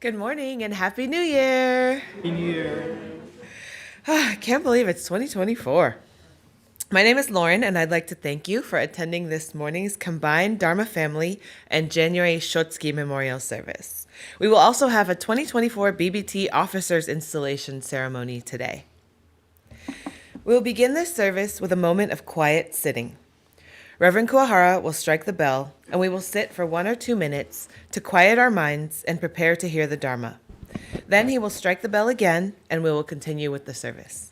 Good morning and Happy New Year! Happy New Year. I can't believe it's 2024. My name is Lauren, and I'd like to thank you for attending this morning's combined Dharma Family and January Shotsuki Memorial Service. We will also have a 2024 BBT Officers Installation ceremony today. We will begin this service with a moment of quiet sitting. Reverend Kuahara will strike the bell, and we will sit for 1 or 2 minutes to quiet our minds and prepare to hear the Dharma. Then he will strike the bell again, and we will continue with the service.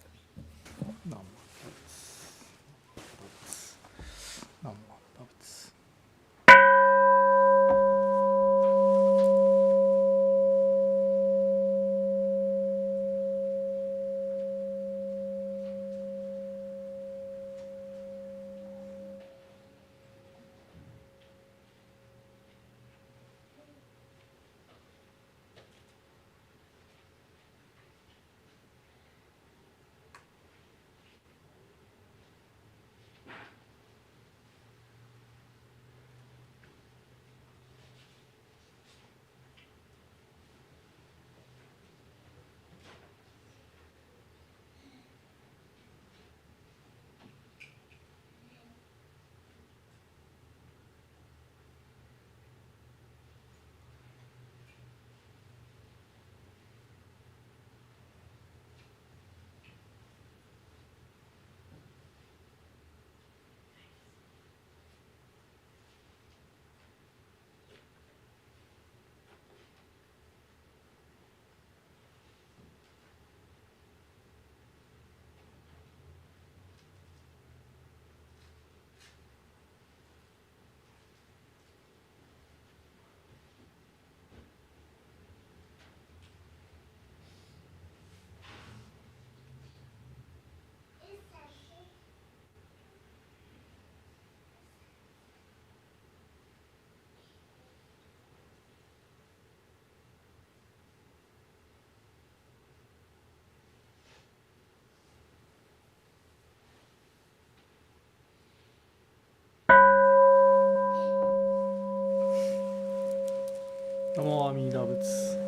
Namo Amida Butsu.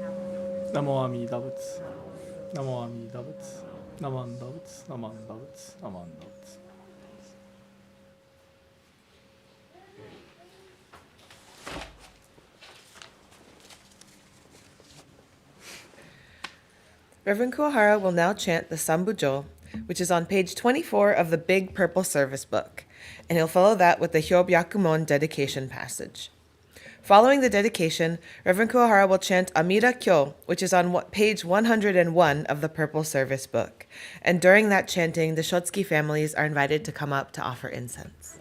Namo Amida Butsu. Namo Amida Butsu. Namo Amida Butsu. Namo Amida Butsu. Namo Amida Butsu. Reverend Kuahara will now chant the Sambujo, which is on page 24 of the Big Purple Service Book, and he'll follow that with the Hyobyakumon dedication passage. Following the dedication, Reverend Kuahara will chant Amida Kyo, which is on page 101 of the Purple Service Book, and during that chanting, the Shotsuki families are invited to come up to offer incense.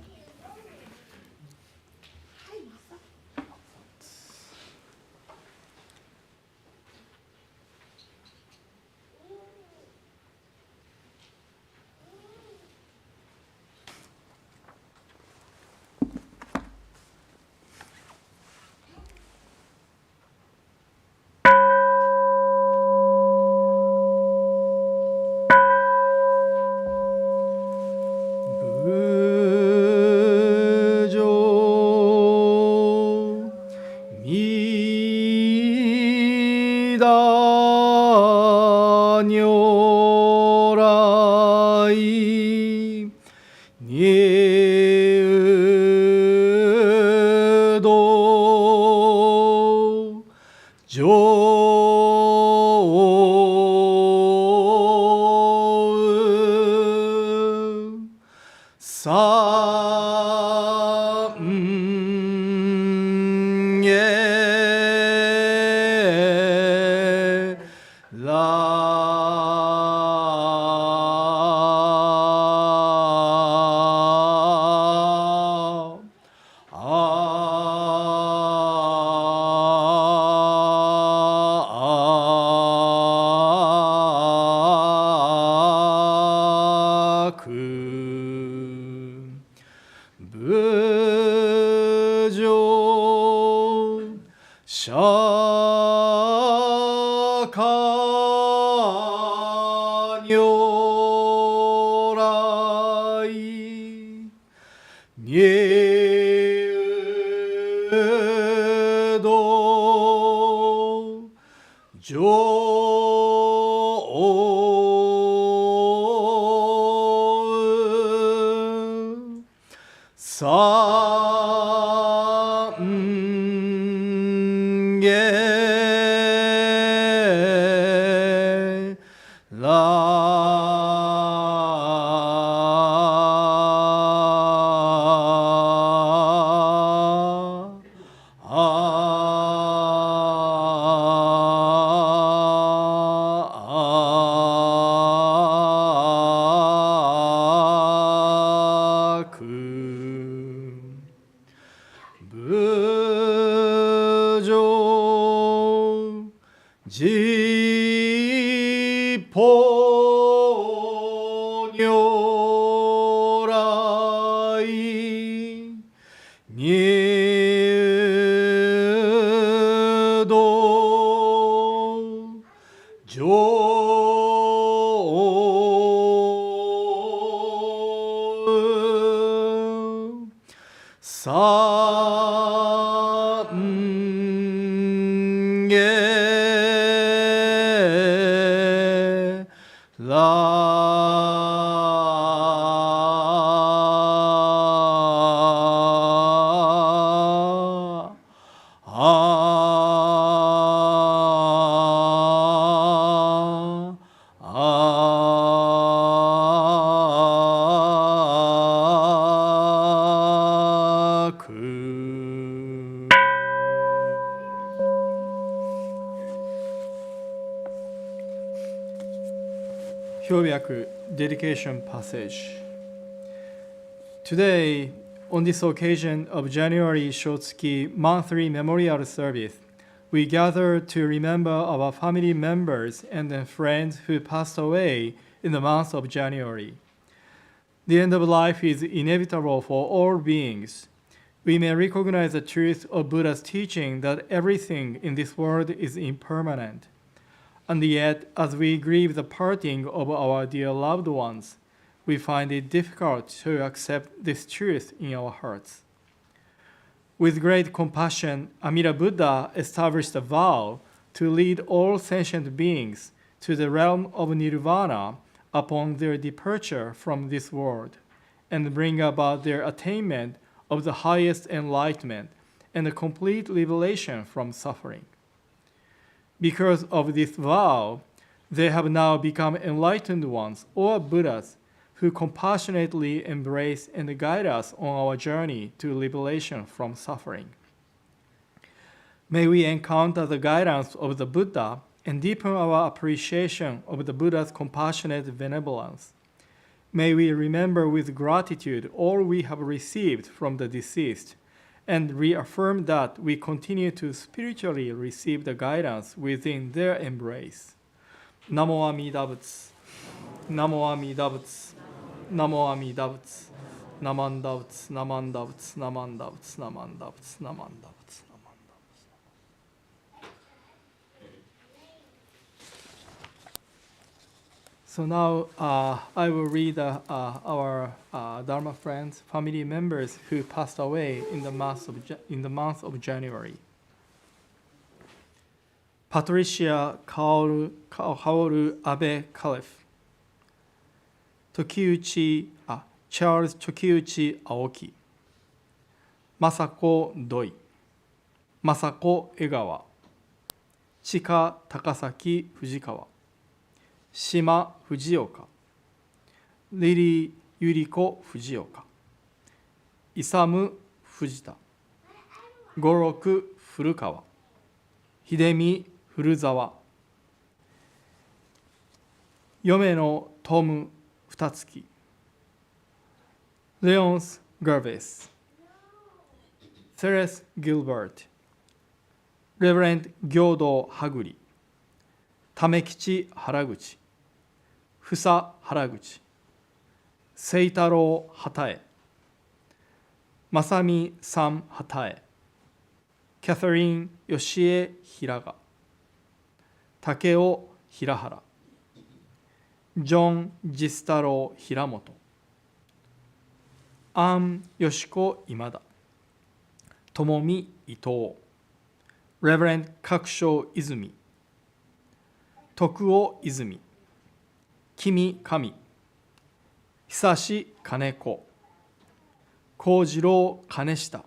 如来入道上三下無常実法如来入道上三下表訳 Dedication Passage. Today, on this occasion of January Shotsuki monthly memorial service, we gather to remember our family members and friends who passed away in the month of January. The end of life is inevitable for all beings. We may recognize the truth of Buddha's teaching that everything in this world is impermanent. And yet, as we grieve the parting of our dear loved ones, we find it difficult to accept this truth in our hearts. With great compassion, Amida Buddha established a vow to lead all sentient beings to the realm of nirvana upon their departure from this world, and bring about their attainment of the highest enlightenment and a complete liberation from suffering. Because of this vow, they have now become enlightened ones, or Buddhas, who compassionately embrace and guide us on our journey to liberation from suffering. May we encounter the guidance of the Buddha and deepen our appreciation of the Buddha's compassionate benevolence. May we remember with gratitude all we have received from the deceased, and reaffirm that we continue to spiritually receive the guidance within their embrace. Namo Amida Butsu. Namo Amida Butsu. Namo Amida Butsu. Namanda Butsu. Namanda Butsu. Namanda Butsu. Namanda Butsu. Namanda Butsu. So now I will read our Dharma friends, family members who passed away in the month of January. Patricia Kaoru Abe Caliph, Charles Tokiuchi Aoki, Masako Doi, Masako Egawa, Chika Takasaki Fujikawa, Shima Fujioka, Lily Yuriko Fujioka, Isamu Fujita, Goroku Furukawa, Hidemi Furuzawa, Yome Tomu Futatsuki, Leonce Gervais, Ceres Gilbert, Reverend Gyodo Haguri, Tamekichi Haraguchi, Fusa Haraguchi, Seitaro Hatae, Masami Sam Hatae, Catherine Yoshie Hiraga, Takeo Hirahara, ジョン・ジスタロウ・平本、アン・ヨシコ・今田、ともみ・伊藤、レベレンド・角章泉、徳尾泉、君神、久し金子、幸次郎金下、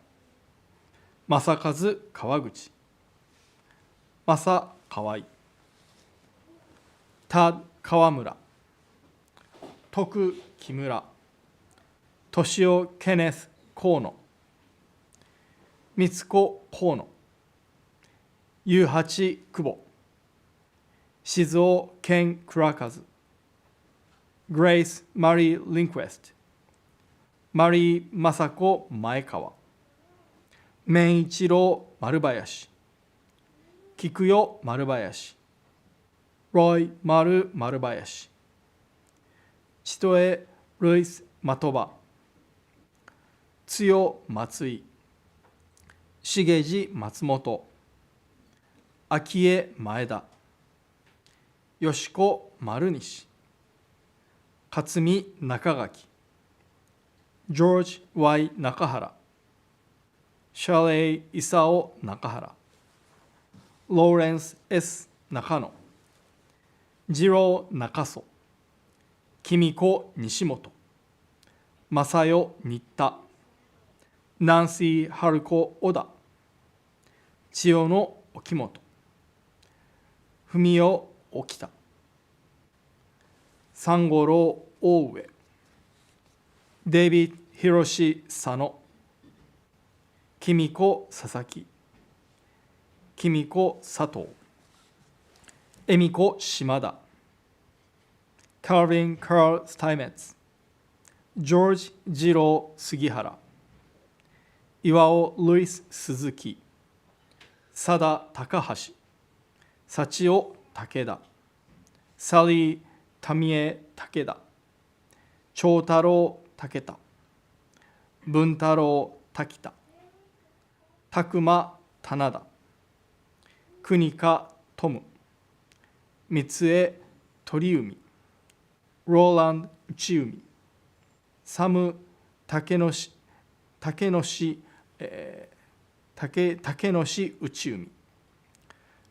正和川口、正河合、田川村、徳木村、敏夫ケネス河野、三子河野、雄八久保、静尾健倉和、グレイス・マリー・リンクエスト、マリー・雅子前川、麺一郎丸林、菊代丸林、ロイ・丸林、千歳ルイス・的場、強松井、重治松本、昭恵前田、吉子丸西、勝見中垣、ジョージ Y 中原、シャレイ・イサオ中原、ローレンス S 中野、次郎中曽、公子西本、正代新田、ナンシー春子小田、千代野沖本、文代沖田、三五郎大上、デイビッド広佐野、公子佐々木、公子佐藤、恵美子島田、カービン・カール・スタイメッツ、ジョージ・二郎杉原、岩尾・ルイス・鈴木、佐田・高橋、幸男・武田、サリー・民江・武田、長太郎・武田、文太郎・滝田、拓磨・棚田、国家・トム、三江・鳥海、ローランド・内海、サム・竹野内海、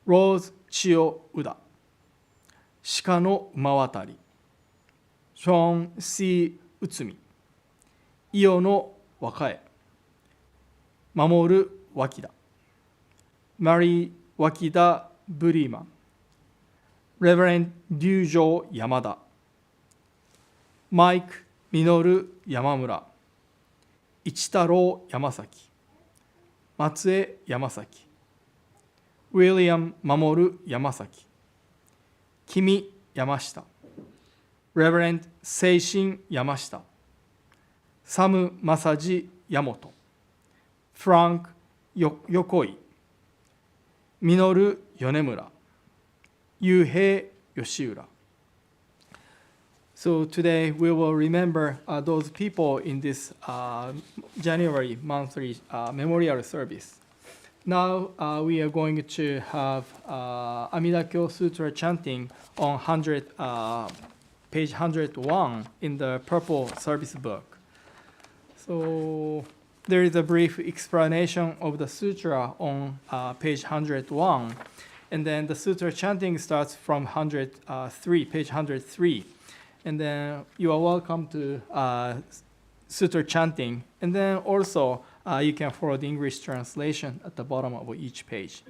ローズ・千代宇田、鹿の馬渡り、ショーン・シー・内海、伊予の若江、守る脇田、マリー・脇田・ブリーマン、レベレンド・龍城山田、マイク・ミノル山村、一太郎山崎、松江山崎、ウィリアム・守山崎、君山下、レベレンド・聖心山下、サム・正治山本、フランク・横井、ミノル・米村、雄平・吉浦。So today we will remember those people in this January monthly memorial service. Now we are going to have Amida Kyo Sutra chanting on page 101 in the purple service book. So there is a brief explanation of the sutra on page 101, and then the sutra chanting starts from page 103. And then you are welcome to sutra chanting. And then also you can follow the English translation at the bottom of each page.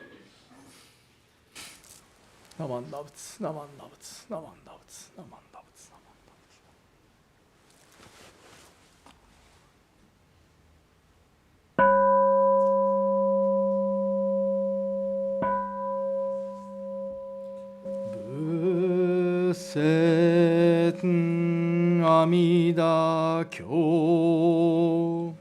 Naman Navts, Naman Navts, Naman Navts, Naman Navts, Naman Navts. Amida Kyo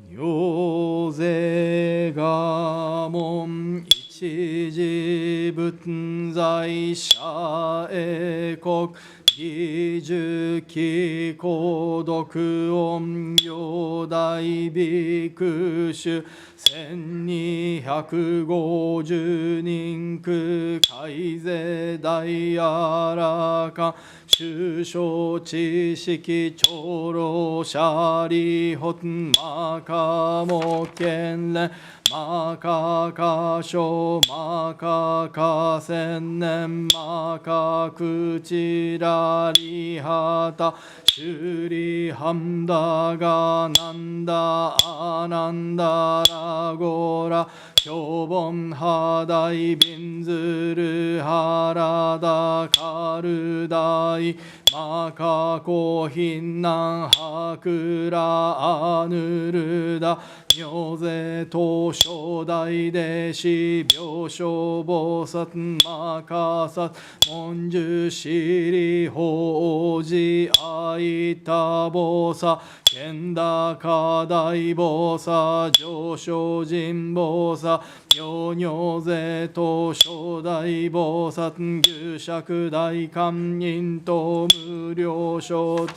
Nyoze Gamon Ichiji Butzai Shaekok 義十期孤独音行大ビクシュ1250人区海税大あらか首相知識長老シャリホトマカモケンレマカカショマカカ千年マカクチラリハタシュリハンダガナンダアナンダラゴラ教本ハダイビンズルハラダカルダイマカコヒンナンハクラアヌルダ妙税東照大弟子病床菩薩マカサ文殊シリ法事愛多菩薩賢高大菩薩上昇人菩薩妙如税東照大菩薩牛釈大観音と無量寿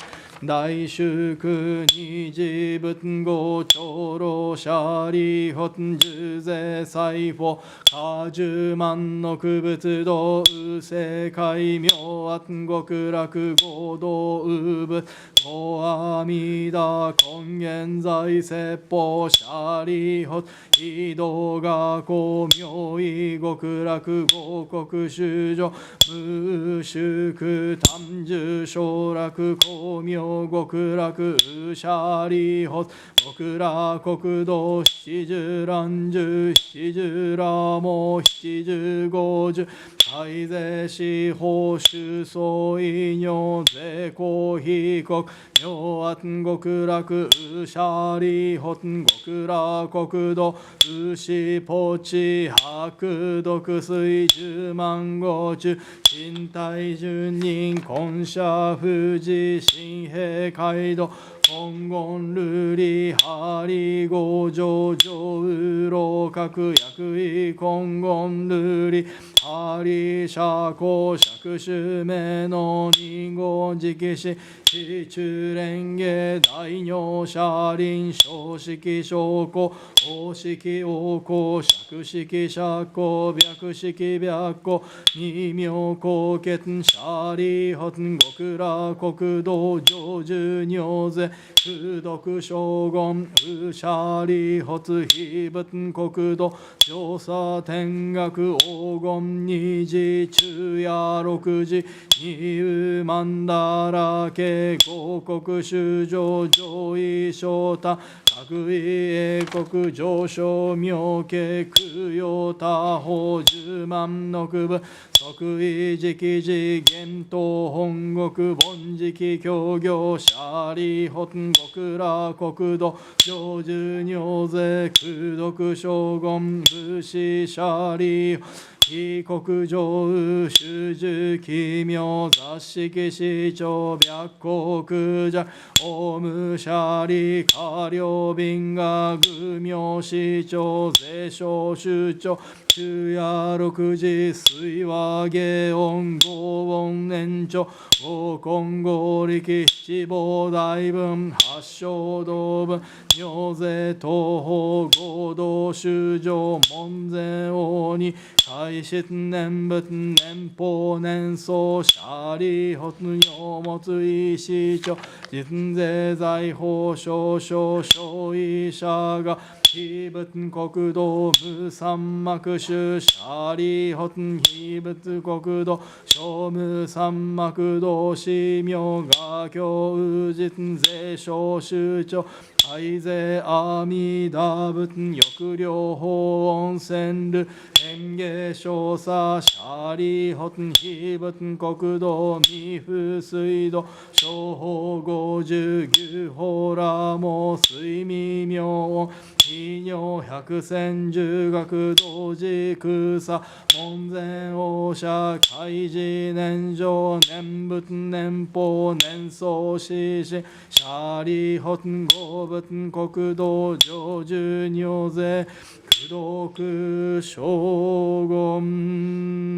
大祝二次仏語長老シャリホン十税財宝果十万の区仏道右世界妙安極楽合道右仏ご阿弥陀根源在説法シャリホン非道学校妙意極楽合国修女無宿単樹昇楽光明極楽シャリホ極楽国土七十乱十七十羅網七十五十海税司法主総医尿税公被告妙安極楽シャリホ極楽国土牛ポチ白毒水十万五中身体十人根社富士新平街道本言瑠璃ハリ五条上右老各薬医根言瑠璃ハリ社交釈主名の二号直視四中蓮華大尿車輪小式小古大式王公釈式釈公白式白公二妙高血シャリホン極楽国土上十尿税不読将軍ウシャリホツ非仏国土上佐天学黄金二次中夜六時二ウマンダラ家五国修上上位昇太各位英国上昇妙家供養他法十万の区分即位直次厳冬本国凡時期協業シャリホン極楽国土上十尿税功徳将軍武士シャリ非国上主樹奇妙雑式市長白国者オムシャリ下領便が愚妙市長税商首長昼夜六時水和下音五音延長五根合力七宝大分八正道分尿税東方合同修上門前王に開始念仏年法年相シャリホツ尿物医師長実税財宝少々小医者が非仏国土無三幕主シャリホツ非仏国土小無三幕道師名画教宇実税小主長海税阿弥陀仏欲量法温泉流変化少佐シャリホツ非仏国土未風水道小法五十牛法ラモ睡眠妙音非尿百戦十学同時空差門前王者開示年上念仏年法年相死死シャリホツ合仏国土上十尿税功徳将軍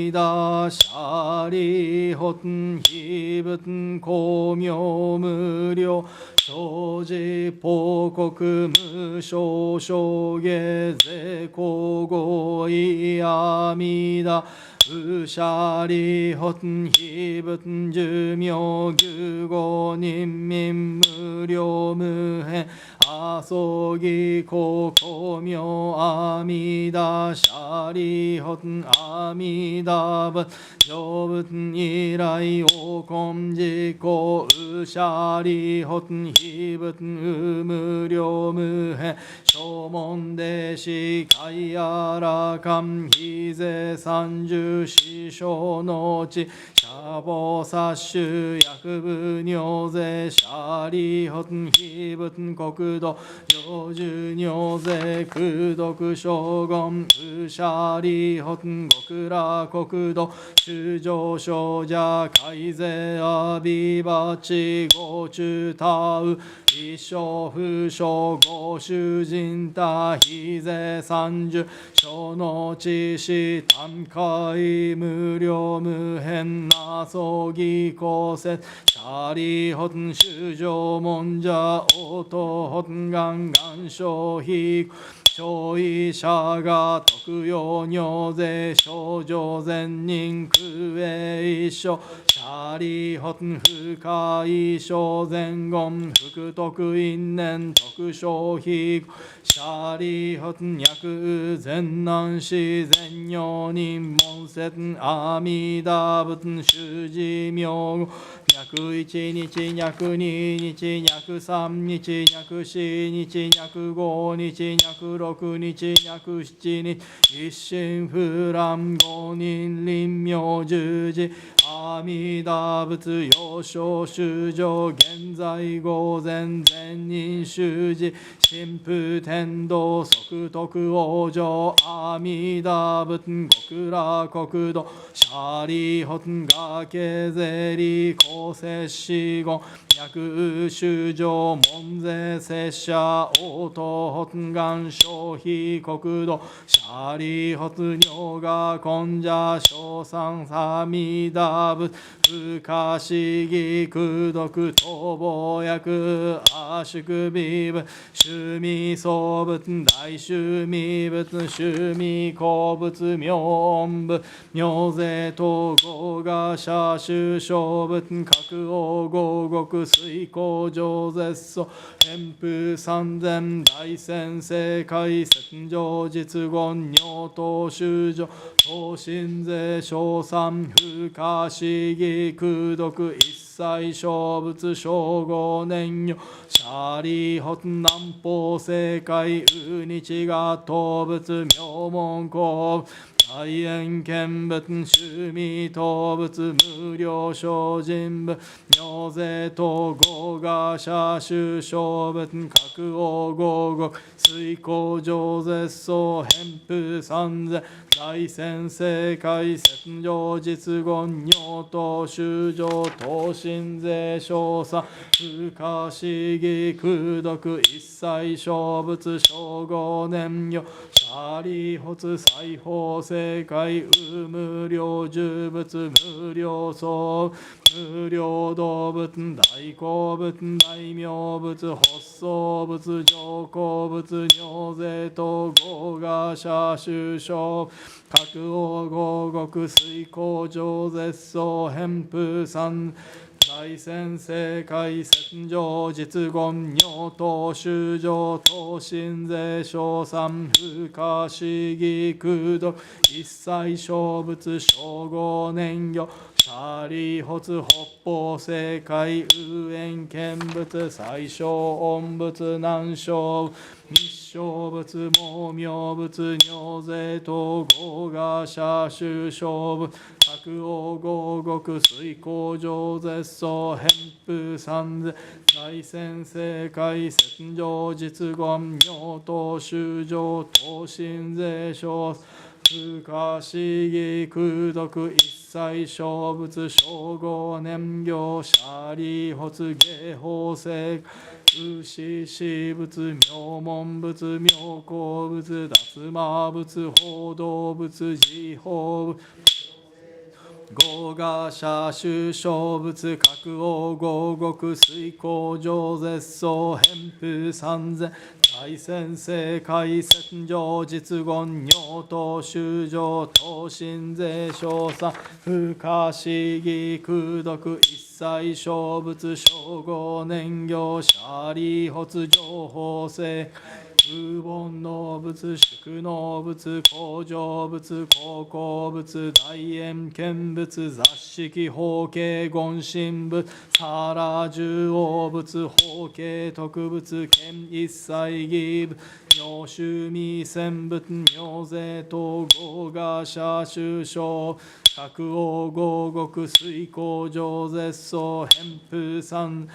弥陀舍利法非仏光明無量生じ報国無償生下税皇后意阿弥陀無舍利法非仏寿命牛語人民無料無辺阿僧祇国光明阿弥陀舍利法阿弥陀仏成仏以来王根自公無舍利法非仏無料無辺正門弟子海あらかん非税三十四生の地社法殺種薬部尿税舍利法非仏国土上寿尿税空毒将軍無舍利法極楽国土修上生者海税阿弥バチ五中タウ一生不生五主人他非税三十生の知識単海無料無辺な葬儀公設舍利法修上門者応答法願願消費上位者が特用尿税症状善人空営一生舍利法不可一生前言福徳因縁特消費舍利法脈善難死善用人門説阿弥陀仏修持名語脈一日脈二日脈三日脈四日脈五日脈六日脈七日一心不乱五人臨妙十字阿弥陀仏幼少修上現在午前善人修持神父天道即徳往生阿弥陀仏極楽国土舍利法崖税利公摂子言脈修上門税摂者応答法願消費国土舍利法尿が根者小三阿弥陀仏不可思議空毒逃亡薬阿宿微仏趣味創仏大趣味仏趣味公仏妙音仏妙税統合が社修小仏各王合国水光上絶素偏風三千大先世界戦場実言尿等修上等身税小三不可思議空毒一切小仏小五年よ舍利法南方正解う日が当仏妙門公大円見仏趣味当仏無料精進仏妙税統合が社修小仏各王合国水光上絶相偏風三千大先世界戦場実言尿等修上等身税小三不可思議空毒一切小仏小五年よ舍利法裁縫正解無料重仏無料僧無料動物大好物大名物発想物上皇物尿税等合が社修正各王合国水光上絶相偏風三大先世界戦場実言尿等修上等身税小三不可思議空毒一切小仏小五年よ舍利法北方正解右縁見仏最小音仏難小密小仏毛明仏尿税統合が社修小仏各王合国水光上絶相偏風三世大先世界戦場実言尿等修上等身税小不可思議空毒一切小仏小五年行舍利法下法正有志士仏妙門仏妙高仏脱魔仏報道仏自法仏語が社種小仏格王合国水工上絶相偏風三千大先生海戦上実言尿等修上等身税小三不可思議空毒一切小仏称号年行舎利発情報性空本能仏、宿能仏、工場仏、高校仏、大円見仏、雑式法形言神仏、さら十王仏、法形特仏、見一切義仏、妙宗未戦仏、妙税統合が社修正、格王合国水工上絶相偏風三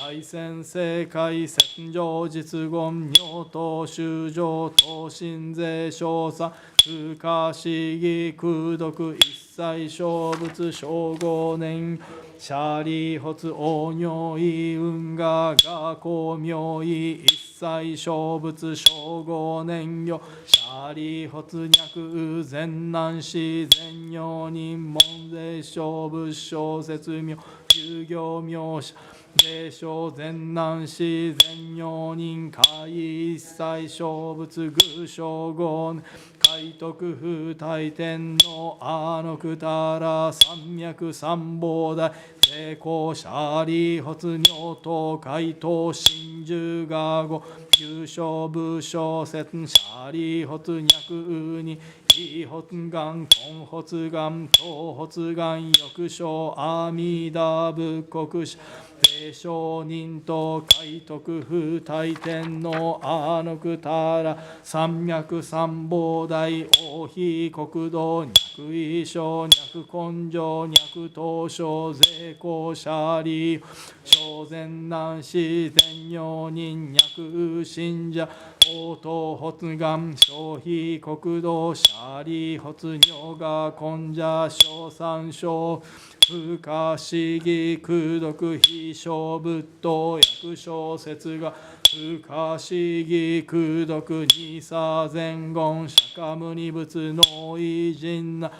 大先生界戦上実言尿等修上等身税小差不可思議空毒一切小仏称号年舎利発応尿意運河が公明意一切小仏称号年行舎利発脈全難死全尿人門税小仏小説名遊行名者霊障全難死全尿人会一切小仏偶称号海徳風大天の阿のくたら三脈三宝大成功舎利発尿等海東真珠が語優勝武将説舎利発脈に異発願根発願東発願翼章阿弥陀仏国者霊障人と海徳風大天の阿のくたら三脈三宝大王妃国土脈意章脈根性脈東証税公舎利小善男子全用人脈信者応答発願消費国土舎利発尿が根者小三小不可思議空毒非小仏道薬小説が不可思議空毒二差前言釈迦牟尼仏の偉人な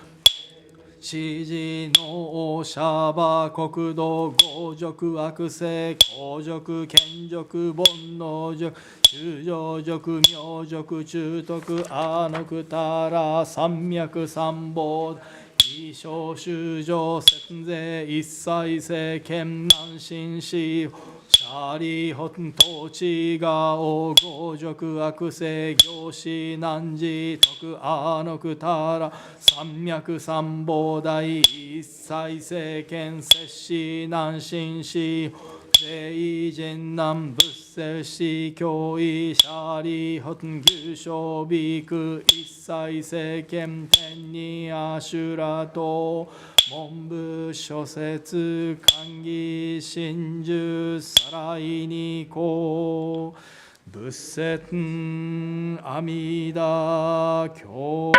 指示のシャバ国土豪辱悪性公辱権辱煩悩辱中上辱妙辱中徳阿のくたら三脈三宝異小修上節税一切世間難心死舎利本統治が王豪辱悪性行使難事徳阿のくたら三脈三宝大一切世間摂氏難心死霊人難仏摂氏教意舎利本牛小美空一切世間天に阿修羅と文部諸説寛義真珠さらいにこう仏説阿弥陀経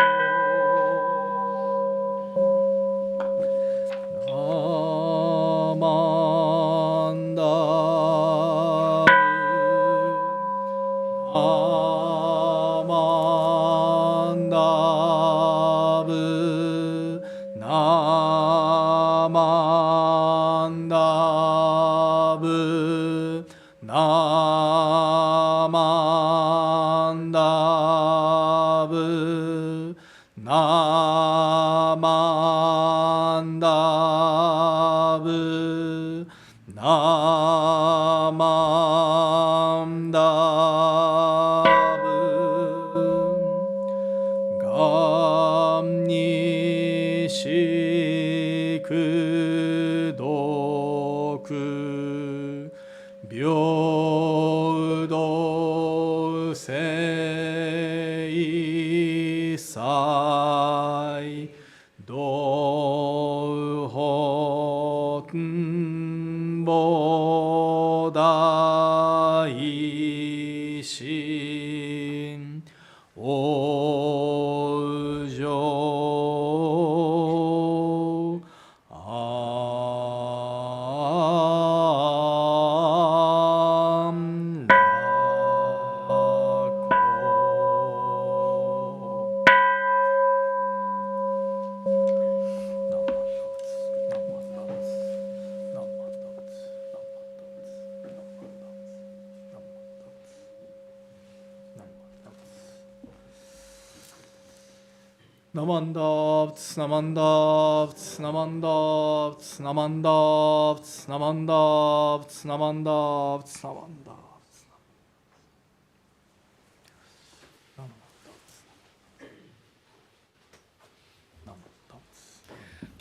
Namandavts, namandavts, namandavts, namandavts, namandavts, namandavts, namandavts.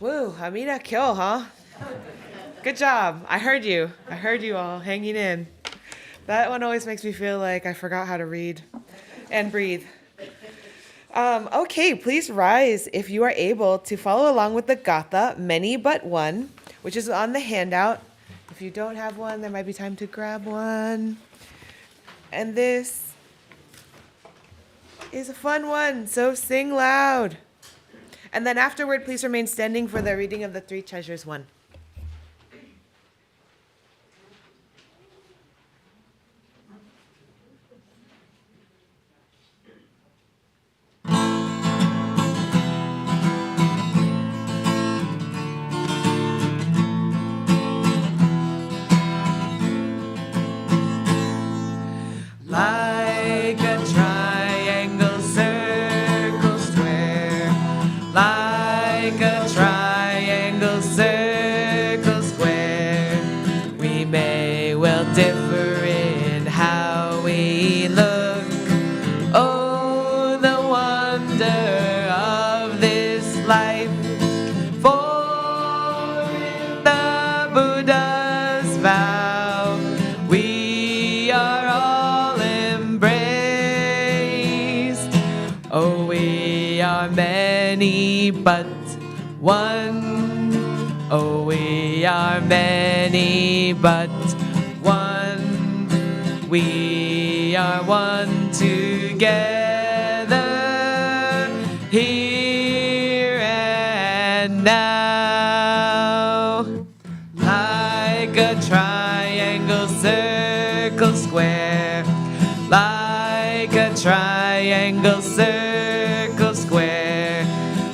Woo, Amida Kyo, huh? Good job. I heard you. I heard you all hanging in. That one always makes me feel like I forgot how to read and breathe. Okay, please rise if you are able to follow along with the Gatha, Many But One, which is on the handout. If you don't have one, there might be time to grab one. And this is a fun one, so sing loud. And then afterward, please remain standing for the reading of the Three Treasures one. Like a triangle, circle, square. Like a triangle, circle, square. We may well differ in how we look. Oh, the wonder of this life. For in the Buddha's vow, we are all embraced. Oh, we are many but one. Oh, we are many but one. We are one together here and now. Like a triangle, circle, square. Like a triangle, circle, square.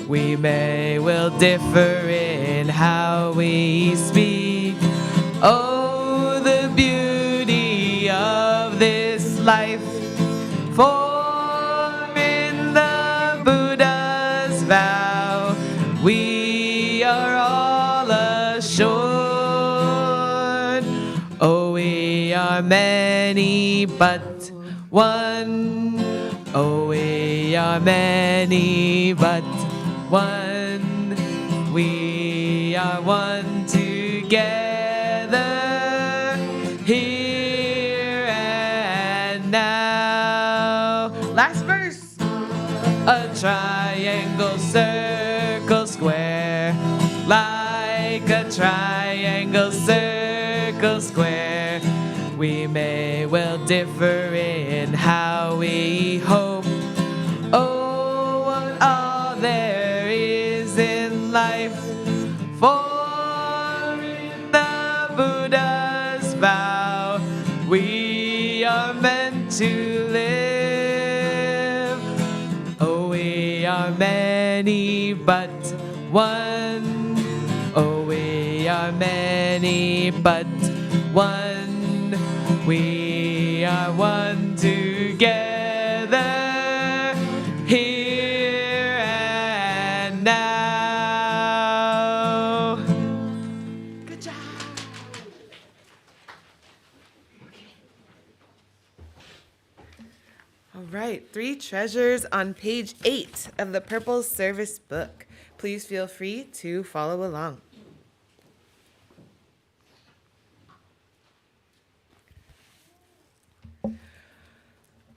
We may well differ in how we speak. Oh, the beauty of this life. For in the Buddha's vow, we are all assured. Oh, we are many but one. Oh, we are many but one. We are one together here and now. Last verse. A triangle, circle, square. Like a triangle, circle, square. We may well differ in how we hope. Oh, what all there is in life. For in the Buddha's vow, we are meant to live. Oh, we are many but one. Oh, we are many but one. We are one together here and now. Good job. All right, Three Treasures on page 8 of the Purple Service book. Please feel free to follow along.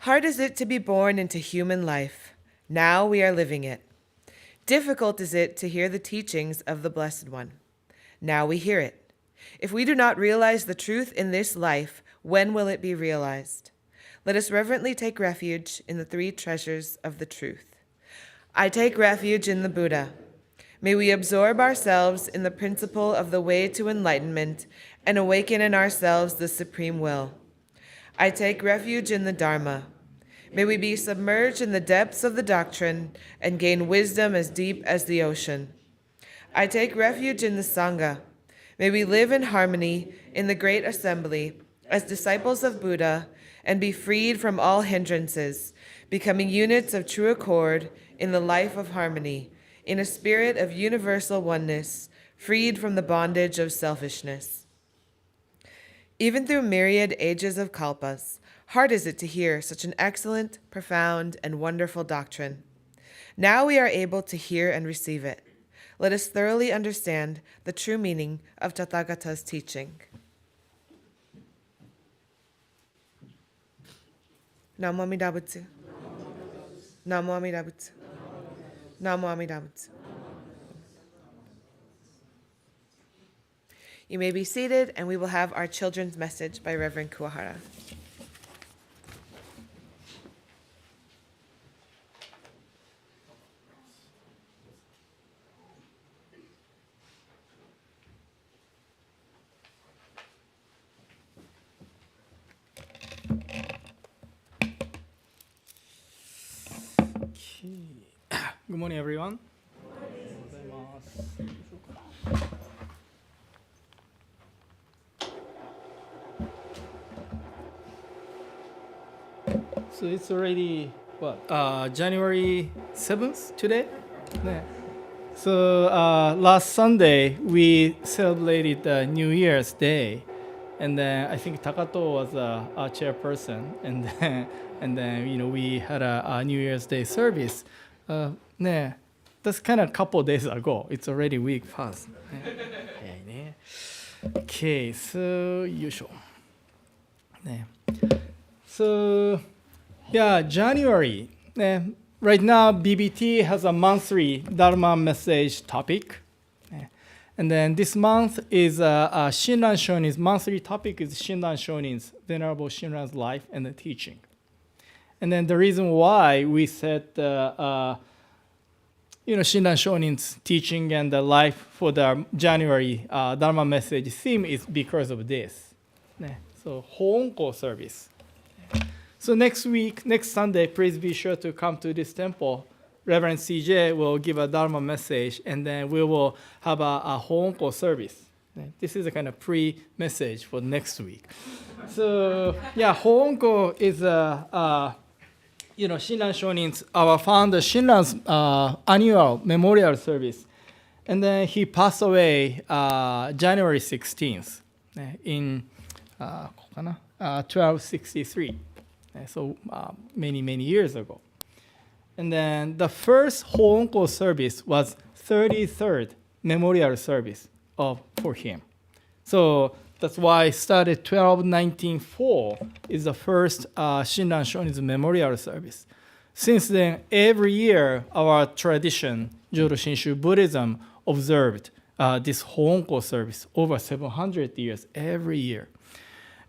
Hard is it to be born into human life. Now we are living it. Difficult is it to hear the teachings of the Blessed One. Now we hear it. If we do not realize the truth in this life, when will it be realized? Let us reverently take refuge in the three treasures of the truth. I take refuge in the Buddha. May we absorb ourselves in the principle of the way to enlightenment and awaken in ourselves the supreme will. I take refuge in the Dharma. May we be submerged in the depths of the doctrine and gain wisdom as deep as the ocean. I take refuge in the Sangha. May we live in harmony in the great assembly as disciples of Buddha and be freed from all hindrances. becoming units of true accord in the life of harmony, in a spirit of universal oneness, freed from the bondage of selfishness. Even through myriad ages of kalpas, hard is it to hear such an excellent, profound, and wonderful doctrine. Now we are able to hear and receive it. Let us thoroughly understand the true meaning of Tathagata's teaching. Namo Amida Butsu. Namo Amida Butsu. Namo Amida Butsu. You may be seated, and we will have our children's message by Reverend Kuwahara. Good morning, everyone. So it's already January 7th today. Yeah. So last Sunday we celebrated New Year's Day, and then I think Takato was a chairperson, and then we had a New Year's Day service. Yeah, that's kind of a couple days ago. It's already week past. Okay, so usual. Yeah. So yeah, January. Right now, BBT has a monthly Dharma message topic. And then this month is Shinran Shonin's monthly topic is Shinran Shonin's Venerable Shinran's life and the teaching. And then the reason why we set Shinran Shonin's teaching and the life for the January Dharma message theme is because of this. So Hoonko service. So next Sunday, please be sure to come to this temple. Reverend CJ will give a Dharma message, and then we will have a Hoonko service. This is a kind of pre-message for next week. So yeah, Hoonko is Shinran Shonin's, our founder Shinran's annual memorial service. And then he passed away January 16th in 1263. So many years ago. And then the first Hoonko service was 33rd memorial service for him. So that's why it started 1294 is the first Shinran Shonin's memorial service. Since then, every year our tradition, Jodo Shinshu Buddhism, observed this Hoonko service over 700 years every year.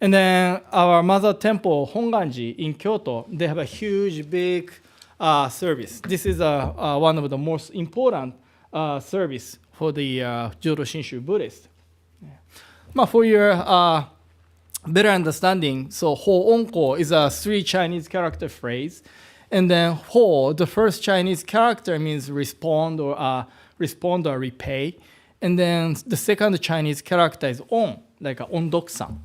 And then our mother temple, Honganji in Kyoto, they have a huge, big service. This is one of the most important service for the Jodo Shinshu Buddhist. For your better understanding, so Ho-onko is a 3 Chinese character phrase. And then Ho, the first Chinese character means respond or repay. And then the second Chinese character is on, like ondoksan.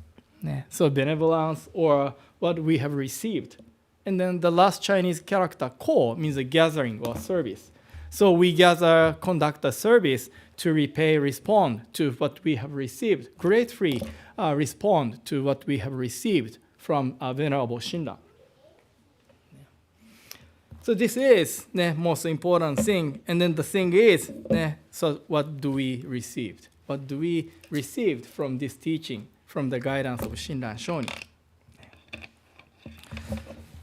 So benevolence or what we have received. And then the last Chinese character, ko, means a gathering or service. So we gather, conduct a service to repay, respond to what we have received. Gratefully respond to what we have received from Venerable Shinran. So this is the most important thing. And then the thing is, so what do we receive? What do we receive from this teaching? From the guidance of Shinran Shonin.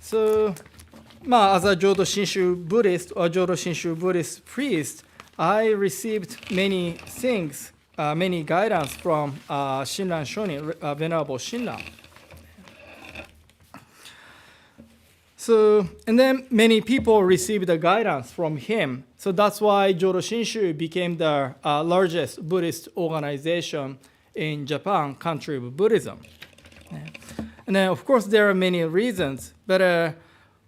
So, as a Jodo Shinshu Buddhist or Jodo Shinshu Buddhist priest, I received many things, many guidance from Shinran Shonin, Venerable Shinran. So, and then many people received the guidance from him. So that's why Jodo Shinshu became the largest Buddhist organization in Japan, country of Buddhism. And then, of course, there are many reasons, but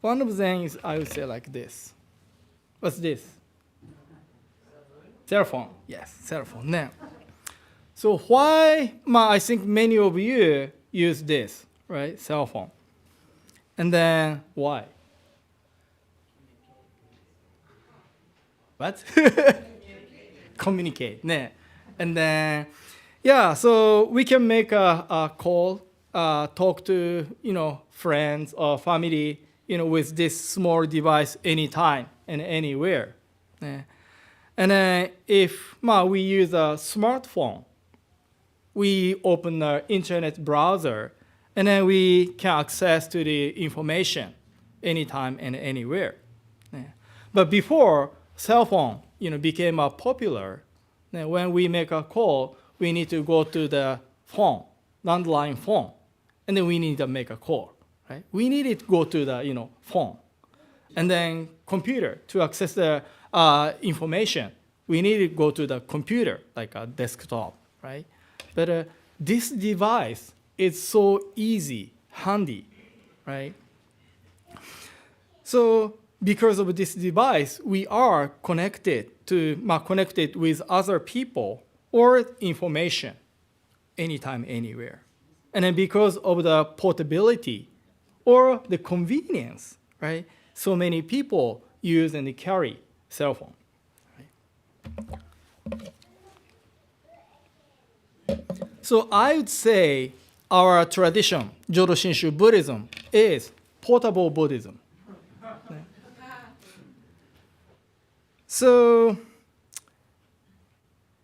one of them is, I would say, like this. What's this? Cell phone. Yes, cell phone. Now, so why, I think many of you use this, right? Cell phone. And then why? what? Communicate. ね。And then, yeah, so we can make a call, talk to, friends or family, with this small device anytime and anywhere. ね。And then if we use a smartphone, we open the internet browser, and then we can access to the information anytime and anywhere. Yeah. But before cell phone, became popular, when we make a call, we need to go to the phone, landline phone, and then we need to make a call, right? We need to go to the phone, and then computer to access the information. We need to go to the computer, like a desktop, right? But this device is so easy, handy, right? So because of this device, we are connected with other people or information anytime, anywhere. And then because of the portability or the convenience, right? So many people use and carry cell phone. Right? So I would say our tradition, Jodo Shinshu Buddhism, is portable Buddhism. So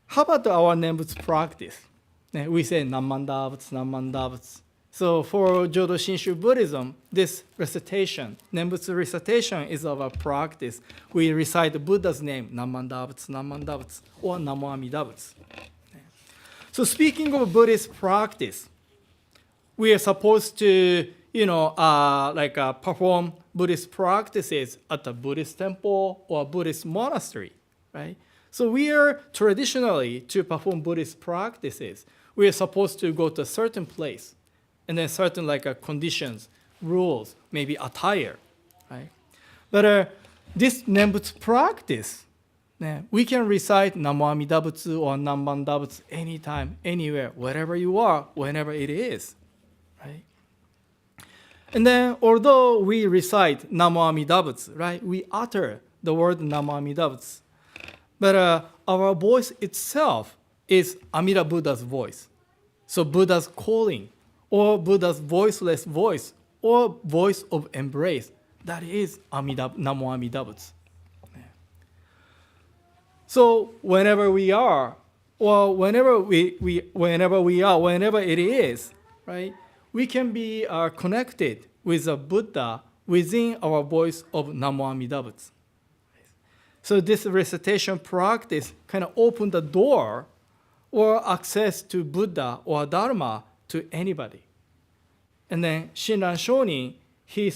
how about our Nembutsu practice? We say Namandavats. So for Jodo Shinshu Buddhism, this recitation, Nembutsu recitation, is our practice. We recite the Buddha's name, Namandavats, or Namo Amidavats. So speaking of Buddhist practice, we are supposed to, perform Buddhist practices at a Buddhist temple or Buddhist monastery, right? So we are traditionally, to perform Buddhist practices, we are supposed to go to a certain place, and then certain conditions, rules, maybe attire, right? But this Nembutsu practice, we can recite Namo Amida Butsu or Namban Butsu anytime, anywhere, wherever you are, whenever it is, right? And then, although we recite Namo Amida Butsu, right, we utter the word Namo Amida Butsu, but our voice itself is Amida Buddha's voice. So Buddha's calling, or Buddha's voiceless voice, or voice of embrace, that is Namo Amida Butsu. So whenever we are, or whenever it is, right, we can be connected with a Buddha within our voice of Namo Amida Butsu. So this recitation practice kind of opened the door or access to Buddha or Dharma to anybody. And then Shinran Shonin, he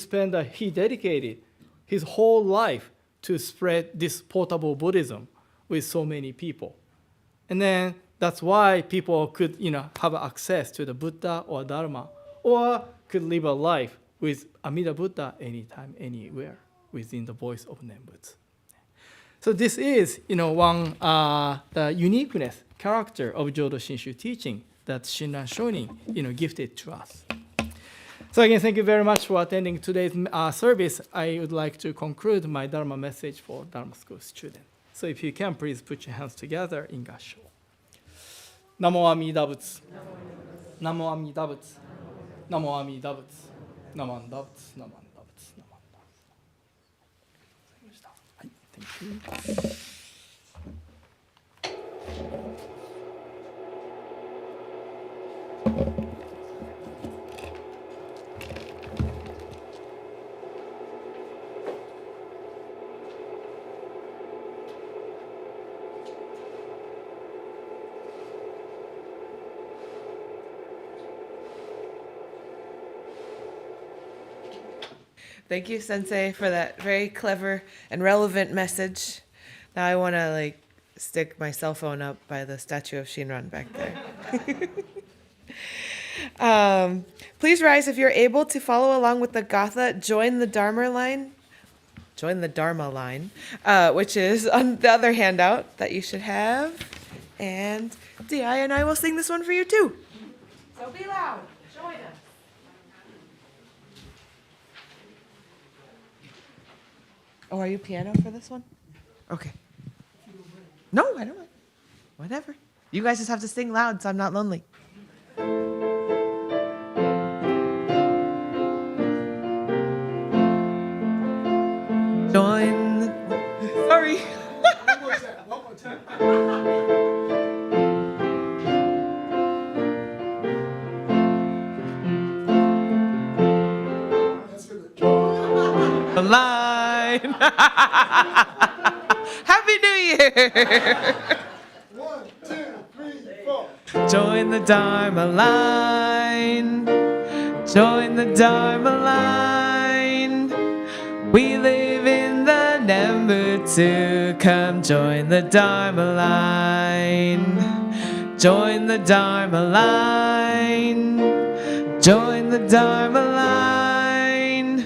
dedicated his whole life to spread this portable Buddhism with so many people. And then that's why people could, have access to the Buddha or Dharma, or could live a life with Amida Buddha anytime, anywhere, within the voice of Nembutsu. So this is, one the uniqueness, character of Jodo Shinshu teaching that Shinran Shonin, gifted to us. So again, thank you very much for attending today's service. I would like to conclude my Dharma message for Dharma School students. So if you can, please put your hands together in Gassho. Namo Amida Butsu. Namo Amida Butsu. Namo Amida Butsu. Naman Butsu. Naman Butsu. Naman Butsu. Thank you. Thank you, Sensei, for that very clever and relevant message. Now I want to stick my cell phone up by the statue of Shinran back there. Please rise if you're able to follow along with the Gatha. Join the Dharma line. Join the Dharma line, which is on the other handout that you should have. And Di and I will sing this one for you too. So be loud. Join us. Oh, are you piano for this one? Okay. No, I don't mind. Whatever. You guys just have to sing loud so I'm not lonely. Join the... Sorry. One more time. The line. Happy New Year. 1, 2, 3, 4. Join the Dharma line. Join the Dharma line. We live in the number 2. Come join the Dharma line. Join the Dharma line. Join the Dharma line.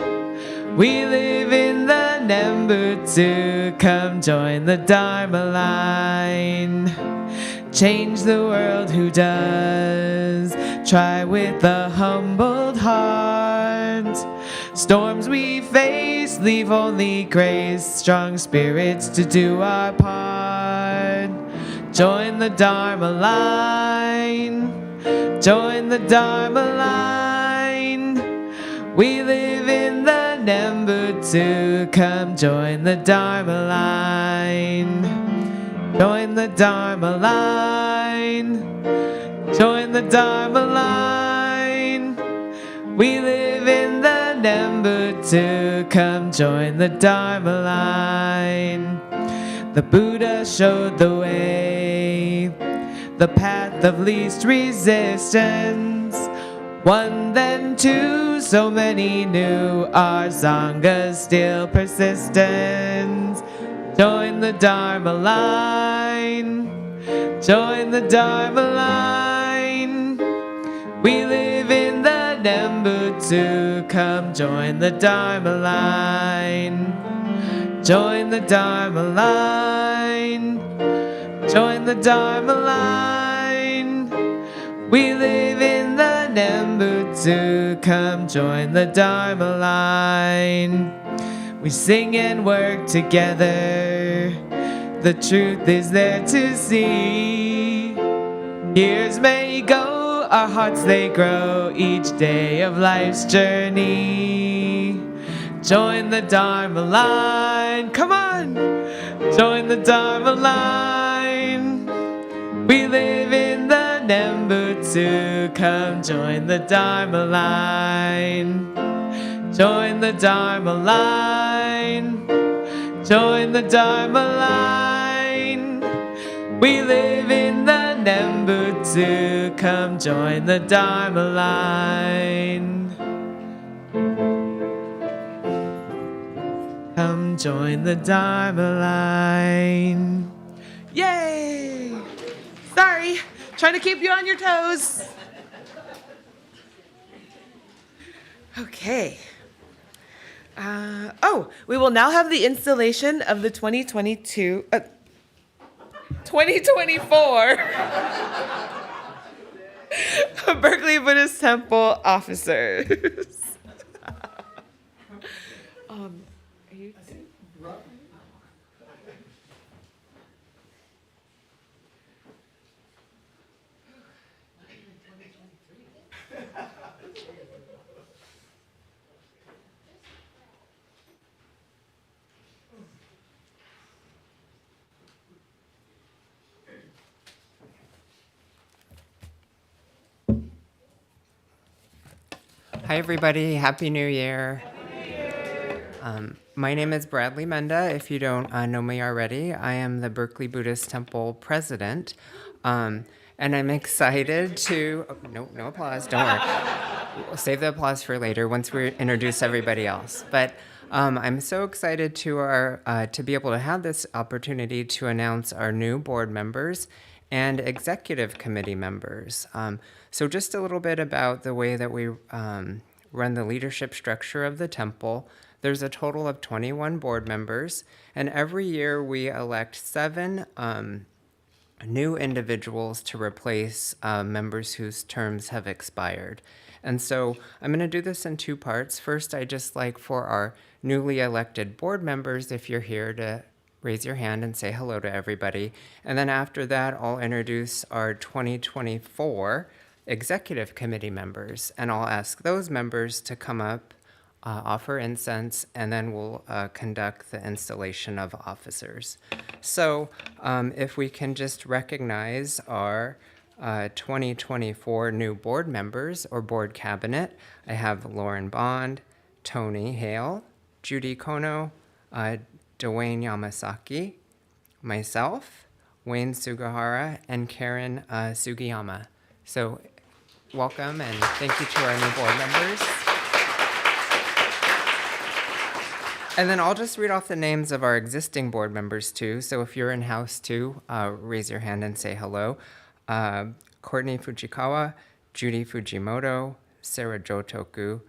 We live in the number 2. Come join the Dharma line. Change the world, who does? Try with a humbled heart. Storms we face, leave only grace. Strong spirits to do our part. Join the Dharma line. Join the Dharma line. We live in the number 2. Come join the Dharma line. Join the Dharma line. Join the Dharma line. We live in the number 2. Come join the Dharma line. The Buddha showed the way, the path of least resistance. 1, then 2, so many new. Our Sangha's still persistent. Join the Dharma line. Join the Dharma line. We live in the number 2. Come join the Dharma line. Join the Dharma line. Join the Dharma line. We live in the number 2. Come join the Dharma line. We sing and work together. The truth is there to see. Years may go, our hearts they grow each day of life's journey. Join the Dharma line. Come on! Join the Dharma line. We live in the number 2. Come join the Dharma line. Join the Dharma line. Join the Dharma line. We live in the number 2. Come join the Dharma line. Come join the Dharma line. Yay! Sorry, trying to keep you on your toes. Okay. We will now have the installation of the 2024 Berkeley Buddhist Temple officers. Are you? Hi, everybody. Happy New Year. My name is Bradley Menda. If you don't know me already, I am the Berkeley Buddhist Temple president. And I'm excited to... Oh, no applause. Don't worry. We'll save the applause for later once we introduce everybody else. But I'm so excited to be able to have this opportunity to announce our new board members and executive committee members. So just a little bit about the way that we run the leadership structure of the temple. There's a total of 21 board members, and every year we elect 7 new individuals to replace members whose terms have expired. And so I'm going to do this in 2 parts. First, I just like for our newly elected board members, if you're here, to raise your hand and say hello to everybody. And then after that, I'll introduce our 2024 executive committee members, and I'll ask those members to come up, offer incense, and then we'll conduct the installation of officers. So if we can just recognize our 2024 new board members or board cabinet, I have Lauren Bond, Tony Hale, Judy Kono, Dwayne Yamasaki, myself, Wayne Sugahara, and Karen Sugiyama. So welcome and thank you to our new board members. And then I'll just read off the names of our existing board members too. So if you're in house too, raise your hand and say hello. Courtney Fujikawa, Judy Fujimoto, Sarah Jotoku,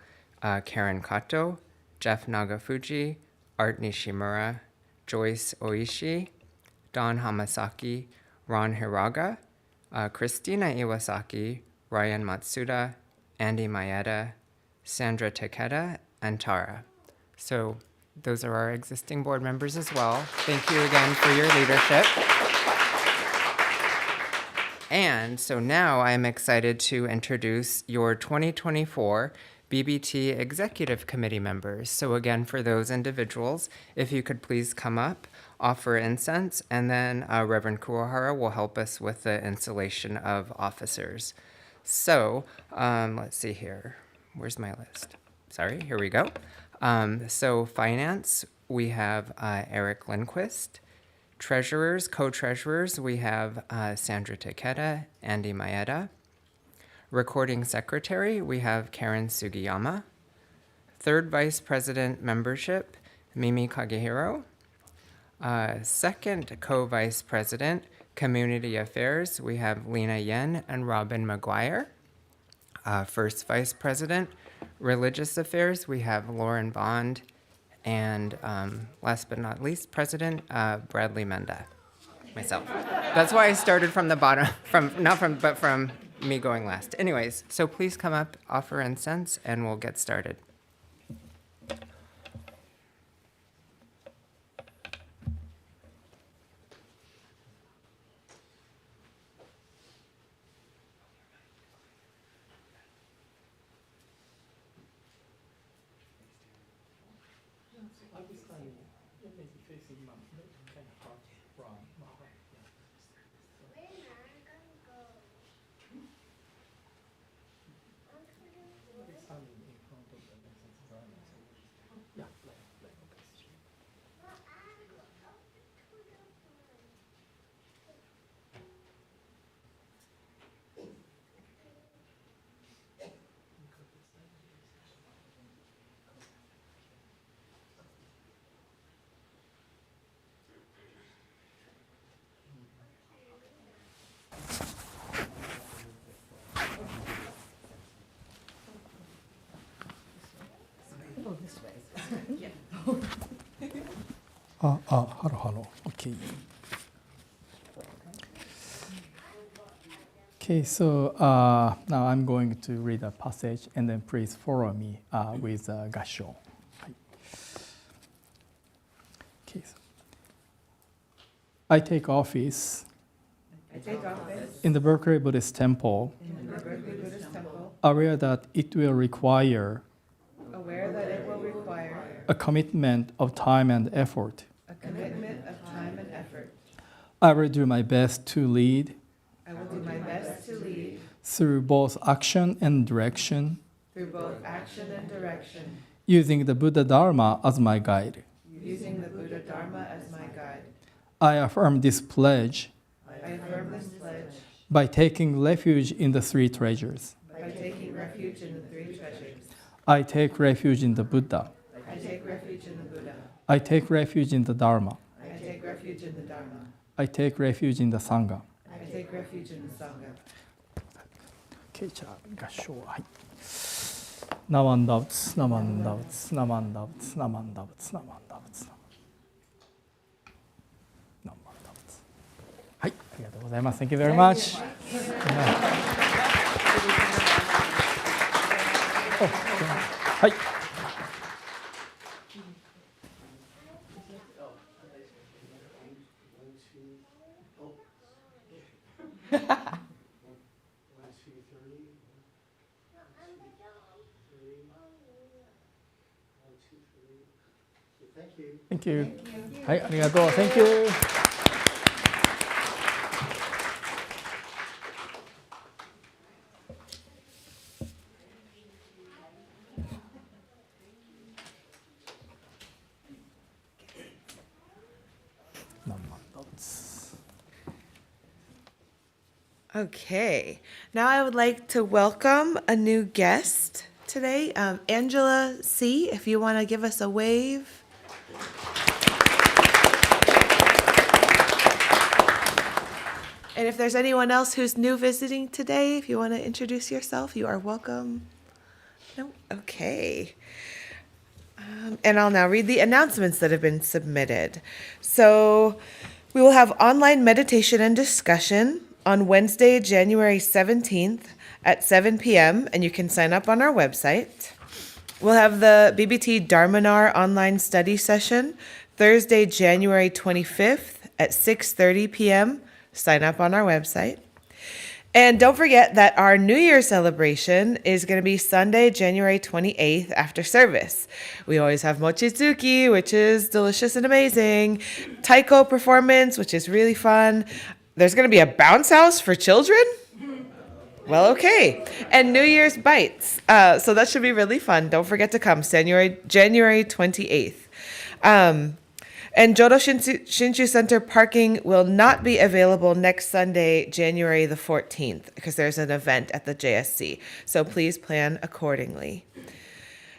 Karen Kato, Jeff Nagafuji, Art Nishimura, Joyce Oishi, Don Hamasaki, Ron Hiraga, Christina Iwasaki, Ryan Matsuda, Andy Maeda, Sandra Takeda, and Tara. So those are our existing board members as well. Thank you again for your leadership. And so now I'm excited to introduce your 2024 BBT Executive Committee members. So again, for those individuals, if you could please come up, offer incense, and then Reverend Kuwahara will help us with the installation of officers. So let's see here. Where's my list? Sorry, here we go. So finance, we have Eric Lindquist. Treasurers, co-treasurers, we have Sandra Takeda, Andy Maeda. Recording secretary, we have Karen Sugiyama. Third vice president membership, Mimi Kagehiro. Second co-vice president, community affairs, we have Lena Yen and Robin McGuire. First vice president, religious affairs, we have Lauren Bond. And last but not least, President Bradley Menda, myself. That's why I started from the bottom, but from me going last. Anyways, so please come up, offer incense, and we'll get started. Hello. Okay. Okay, so now I'm going to read a passage, and then please follow me with Gasho. Okay. I take office in the Berkeley Buddhist Temple, aware that it will require a commitment of time and effort. I will do my best to lead through both action and direction, using the Buddha Dharma as my guide. I affirm this pledge by taking refuge in the three treasures. I take refuge in the Buddha. I take refuge in the Dharma. I take refuge in the Sangha. Okay, じゃあ合唱はい。ナマンダブツナマンダブツナマンダブツナマンダブツナマンダブツナマンダブツ。はい、ありがとうございます。Thank you very much. はい。Thank you. はい、ありがとう。Thank you. Okay, now I would like to welcome a new guest today, Angela C. If you want to give us a wave. And if there's anyone else who's new visiting today, if you want to introduce yourself, you are welcome. No? Okay. And I'll now read the announcements that have been submitted. So we will have online meditation and discussion on Wednesday, January 17th at 7 p.m., and you can sign up on our website. We'll have the BBT Dharmanar online study session Thursday, January 25th at 6:30 p.m. Sign up on our website. And don't forget that our New Year celebration is going to be Sunday, January 28th after service. We always have mochitsuki, which is delicious and amazing, taiko performance, which is really fun. There's going to be a bounce house for children. Well, okay. And New Year's bites. So that should be really fun. Don't forget to come, January 28th. And Jodo Shinshu Center parking will not be available next Sunday, January the 14th, because there's an event at the JSC. So please plan accordingly.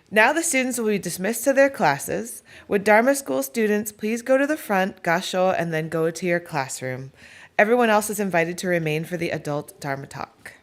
Now the students will be dismissed to their classes. Would Dharma School students please go to the front, gasho, and then go to your classroom. Everyone else is invited to remain for the adult Dharma talk.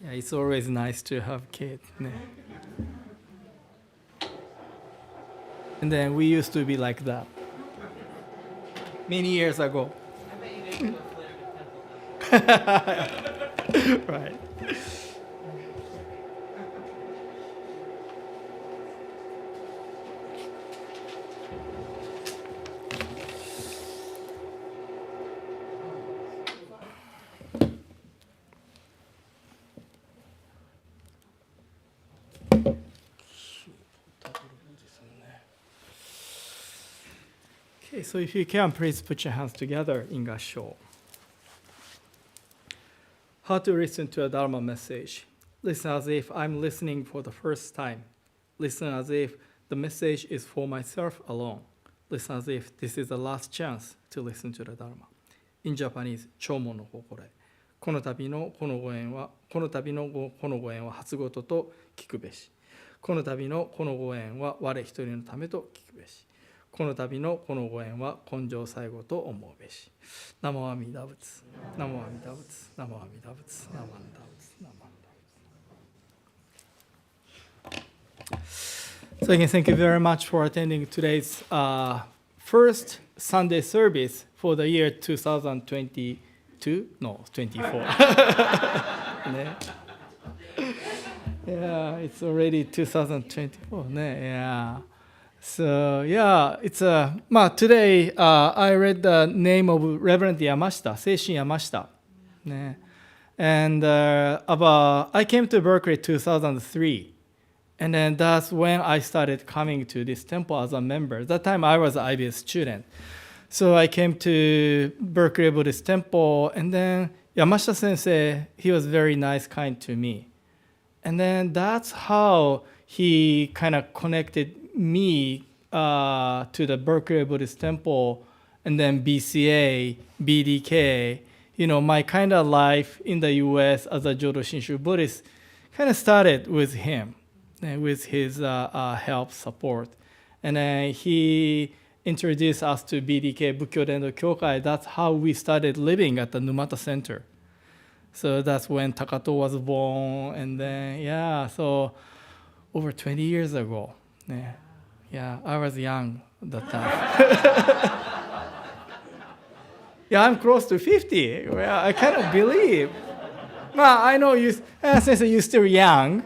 Yeah, it's always nice to have kids. And then we used to be like that many years ago. Right. Okay, so if you can, please put your hands together in Gassho. How to listen to a Dharma message. Listen as if I'm listening for the first time. Listen as if the message is for myself alone. Listen as if this is the last chance to listen to the Dharma. In Japanese, 弔問の心得。この度のこのご縁は初ごとと聞くべし。この度のこのご縁は我一人のためと聞くべし。この度のこのご縁は根性最後と思うべし。ナモ阿弥陀仏。ナモ阿弥陀仏。ナモ阿弥陀仏。ナモ阿弥陀仏。ナモ阿弥陀仏。So again, thank you very much for attending today's first Sunday service for the year 2022? No, 24. Yeah, it's already 2024. Yeah. So yeah, it's today I read the name of Reverend Yamashita, Seishin Yamashita. And I came to Berkeley 2003. And then that's when I started coming to this temple as a member. That time I was an IBS student. So I came to Berkeley Buddhist Temple, and then Yamashita Sensei, he was very nice, kind to me. And then that's how he kind of connected me to the Berkeley Buddhist Temple, and then BCA, BDK. You know, my kind of life in the US as a Jodo Shinshu Buddhist kind of started with him. With his help, support. And then he introduced us to BDK, Bukkyo Dendo Kyokai. That's how we started living at the Numata Center. So that's when Takato was born. And then, so over 20 years ago. Yeah, I was young at that time. Yeah, I'm close to 50. Well, I cannot believe. Well, I know you, Sensei, you're still young,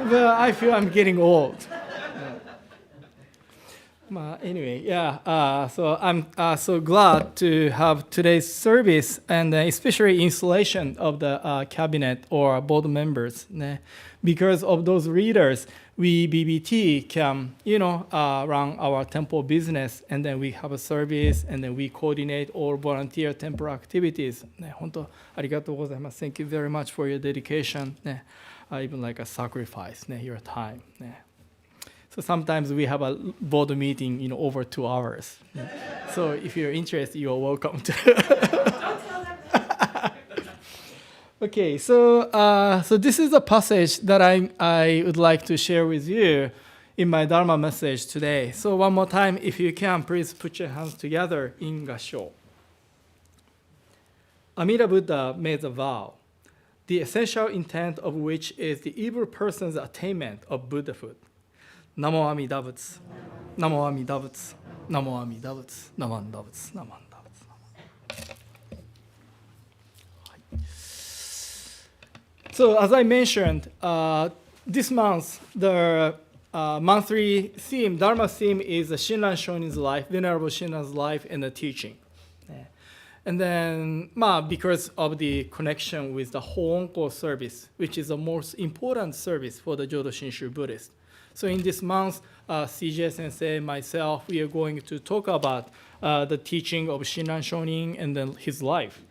but I feel I'm getting old. Anyway, so I'm so glad to have today's service, and especially installation of the cabinet or board members. Because of those readers, we BBT can, run our temple business, and then we have a service, and then we coordinate all volunteer temple activities. 本当ありがとうございます。Thank you very much for your dedication. Even like a sacrifice, your time. So sometimes we have a board meeting, over 2 hours. So if you're interested, you're welcome to. Okay, so this is a passage that I would like to share with you in my Dharma message today. So one more time, if you can, please put your hands together in Gassho. Amida Buddha made a vow, the essential intent of which is the evil person's attainment of Buddhahood. Namo Amida Butsu. Namo Amida Butsu. Namo Amida Butsu. Namo Amida Butsu. Namo Amida Butsu. So as I mentioned, this month, the monthly theme, Dharma theme is Shinran Shonin's life, Venerable Shinran's life and the teaching. And then, because of the connection with the Hoonko service, which is the most important service for the Jodo Shinshu Buddhist. So in this month, CJ Sensei, myself, we are going to talk about the teaching of Shinran Shonin and then his life.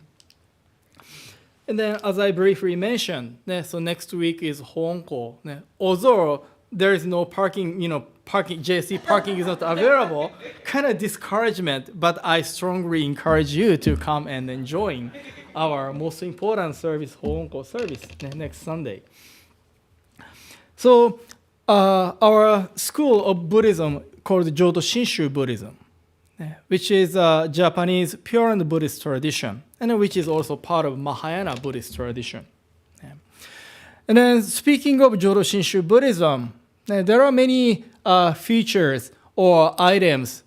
And then, as I briefly mentioned, so next week is Hoonko. Although there is no parking, JC parking is not available, kind of discouragement, but I strongly encourage you to come and join our most important service, Hoonko service, next Sunday. So, our school of Buddhism called Jodo Shinshu Buddhism, which is a Japanese Pure and Buddhist tradition, and which is also part of Mahayana Buddhist tradition. And then speaking of Jodo Shinshu Buddhism, there are many features or items,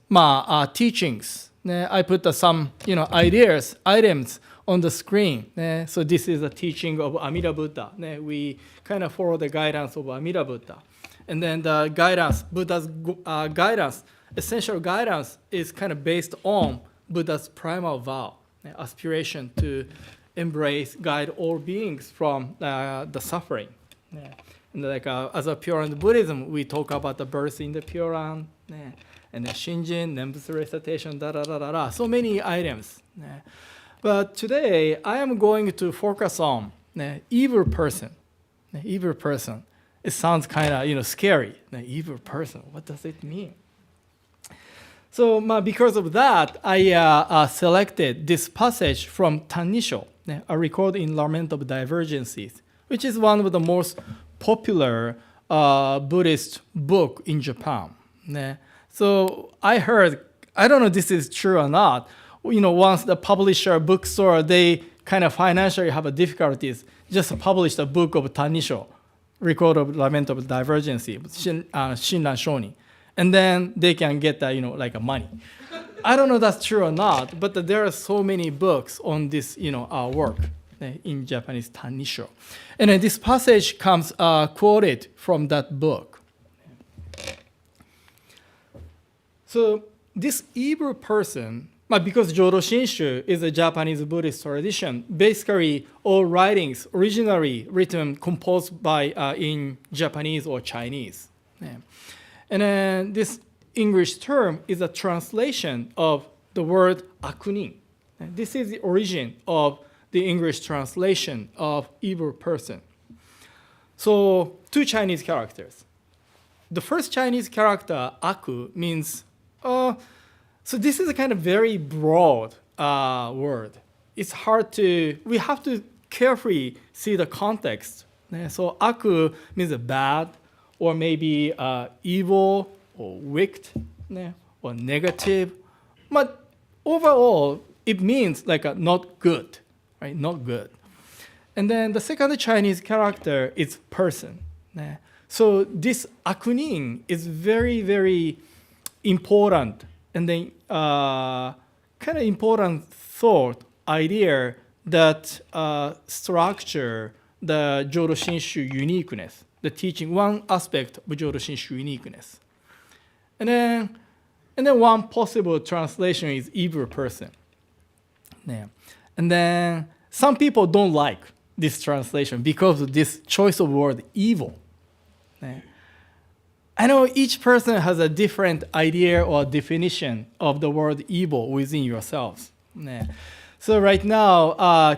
teachings. I put some items on the screen. So this is a teaching of Amida Buddha. We kind of follow the guidance of Amida Buddha. And then the guidance, Buddha's guidance, essential guidance is kind of based on Buddha's primal vow, aspiration to embrace, guide all beings from the suffering. And as a Pure Land Buddhism, we talk about the birth in the Pure Land, and then Shinjin, Nembutsu recitation, da da da da da. So many items. But today I am going to focus on evil person. Evil person. It sounds kind of scary. Evil person. What does it mean? So because of that, I selected this passage from Tannisho, a record in Lament of Divergences, which is one of the most popular Buddhist book in Japan. So I heard, I don't know if this is true or not, once the publisher, bookstore, they kind of financially have a difficulties, just published a book of Tannisho, record of Lament of Divergency, Shinran Shoni. And then they can get like a money. I don't know if that's true or not, but there are so many books on this work in Japanese Tannisho. And then this passage comes quoted from that book. So this evil person, because Jodo Shinshu is a Japanese Buddhist tradition, basically all writings originally written, composed by in Japanese or Chinese. And then this English term is a translation of the word akunin. This is the origin of the English translation of evil person. So 2 Chinese characters. The first Chinese character, aku, means, so this is a kind of very broad word. It's hard to, we have to carefully see the context. So aku means bad, or maybe evil, or wicked, or negative. But overall, it means like not good, right? Not good. And then the second Chinese character is person. So this akunin is very, very important, and then kind of important thought, idea that structure the Jodo Shinshu uniqueness. The teaching, one aspect of Jodo Shinshu uniqueness. And then one possible translation is evil person. And then some people don't like this translation because of this choice of word evil. I know each person has a different idea or definition of the word evil within yourselves. So right now,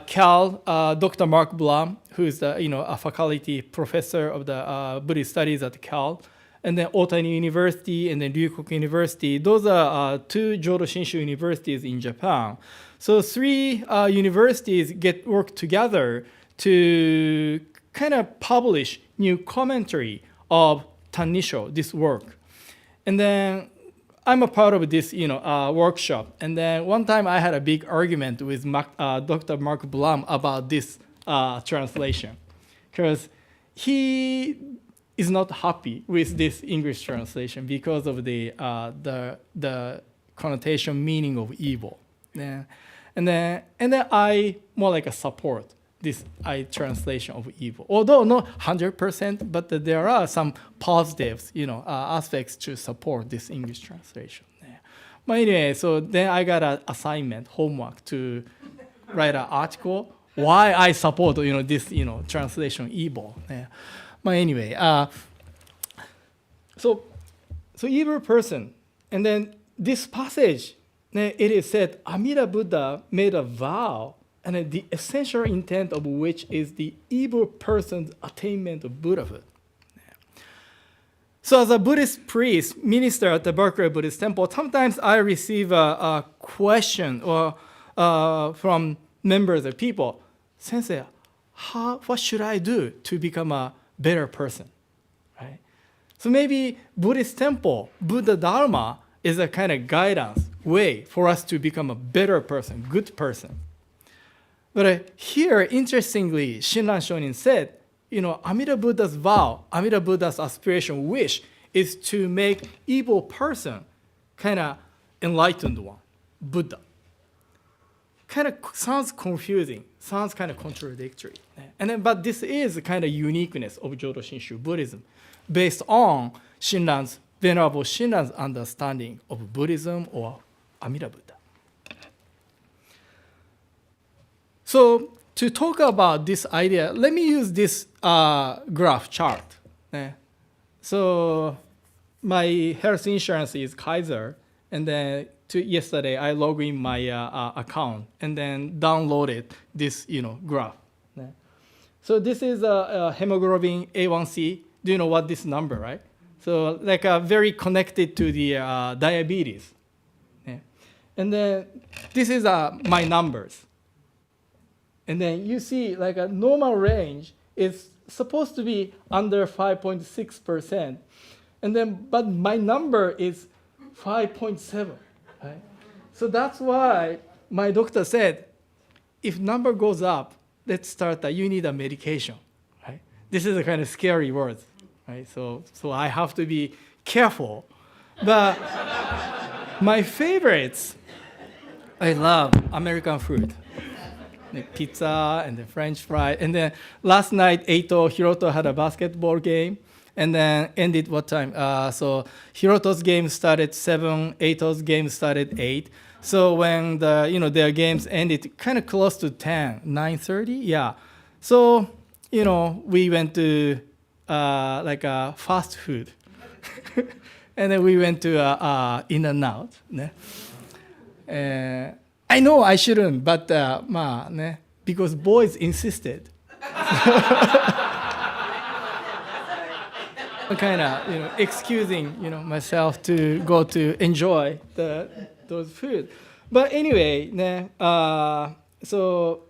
Dr. Mark Blum, who is a faculty professor of the Buddhist studies at Cal, and then Otani University and then Ryukoku University, those are 2 Jodo Shinshu universities in Japan. So 3 universities work together to kind of publish new commentary of Tannisho, this work. And then I'm a part of this, workshop. And then one time I had a big argument with Dr. Mark Blum about this translation, because he is not happy with this English translation because of the connotation meaning of evil. And then I more like a support this translation of evil, although not 100%, but there are some positives, aspects to support this English translation. But anyway, so then I got an assignment, homework to write an article why I support this translation evil. But anyway, so evil person, and then this passage, it is said Amida Buddha made a vow, and the essential intent of which is the evil person's attainment of Buddhahood. So as a Buddhist priest, minister at the Berkeley Buddhist Temple, sometimes I receive a question or from members of people, Sensei, what should I do to become a better person? Right? So maybe Buddhist temple, Buddha Dharma is a kind of guidance, way for us to become a better person, good person. But here, interestingly, Shinran Shonin said, Amida Buddha's vow, Amida Buddha's aspiration, wish, is to make evil person kind of enlightened one, Buddha. Kind of sounds confusing, sounds kind of contradictory. But this is the kind of uniqueness of Jodo Shinshu Buddhism, based on Venerable Shinran's understanding of Buddhism or Amida Buddha. So to talk about this idea, let me use this graph chart. So my health insurance is Kaiser, and then yesterday I logged in my account and then downloaded this graph. Yeah. So this is a hemoglobin A1C. Do you know what this number, right? So like very connected to the diabetes. Yeah. And then this is my numbers. And then you see like a normal range is supposed to be under 5.6%. And then, but my number is 5.7, right? So that's why my doctor said, if number goes up, let's start that you need a medication, right? This is a kind of scary word, right? So I have to be careful. But my favorites, I love American food. Like pizza and the French fry. And then last night, Hiroto had a basketball game. And then ended what time? So Hiroto's game started 7, Eito's game started 8. So when their games ended kind of close to 10, 9:30, yeah. So, we went to fast food. And then we went to In-N-Out. I know I shouldn't, but because boys insisted. Kind of excusing myself to go to enjoy those food. But anyway, so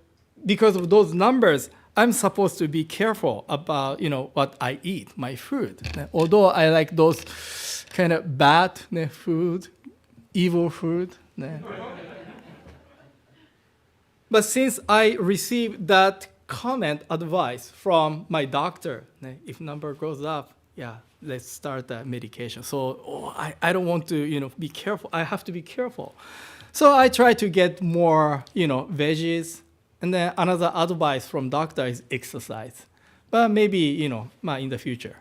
because of those numbers, I'm supposed to be careful about what I eat, my food. Although I like those kind of bad food, evil food. But since I received that advice from my doctor, if number goes up, yeah, let's start that medication. So I don't want to, be careful. I have to be careful. So I try to get more, veggies. And then another advice from doctor is exercise. But maybe, in the future.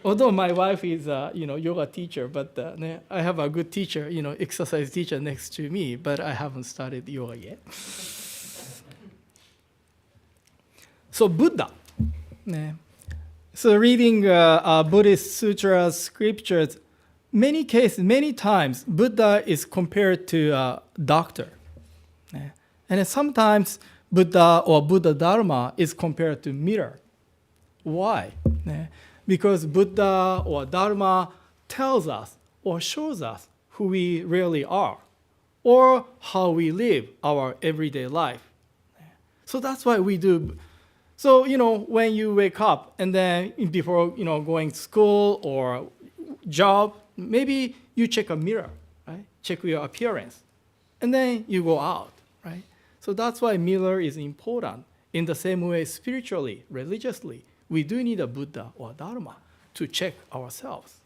Although my wife is a, yoga teacher, but I have a good teacher, exercise teacher next to me, but I haven't started yoga yet. So Buddha. So reading Buddhist sutras, scriptures, many times, Buddha is compared to a doctor. And sometimes Buddha or Buddha Dharma is compared to mirror. Why? Because Buddha or Dharma tells us or shows us who we really are or how we live our everyday life. So that's why we do. So, when you wake up and then before, going to school or job, maybe you check a mirror, right? Check your appearance. And then you go out, right? So that's why mirror is important. In the same way, spiritually, religiously, we do need a Buddha or Dharma to check ourselves.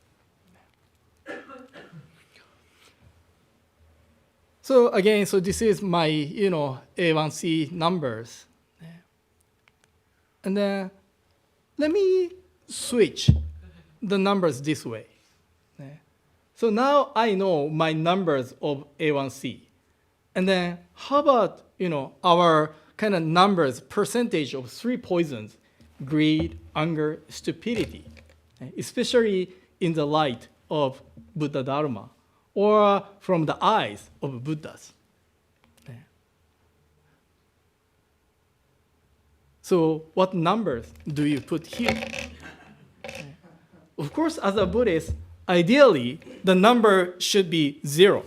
So again, this is my, A1C numbers. And then let me switch the numbers this way. So now I know my numbers of A1C. And then how about, our kind of numbers, percentage of 3 poisons, greed, anger, stupidity, especially in the light of Buddha Dharma or from the eyes of Buddhas. So what numbers do you put here? Of course, as a Buddhist, ideally, the number should be 0,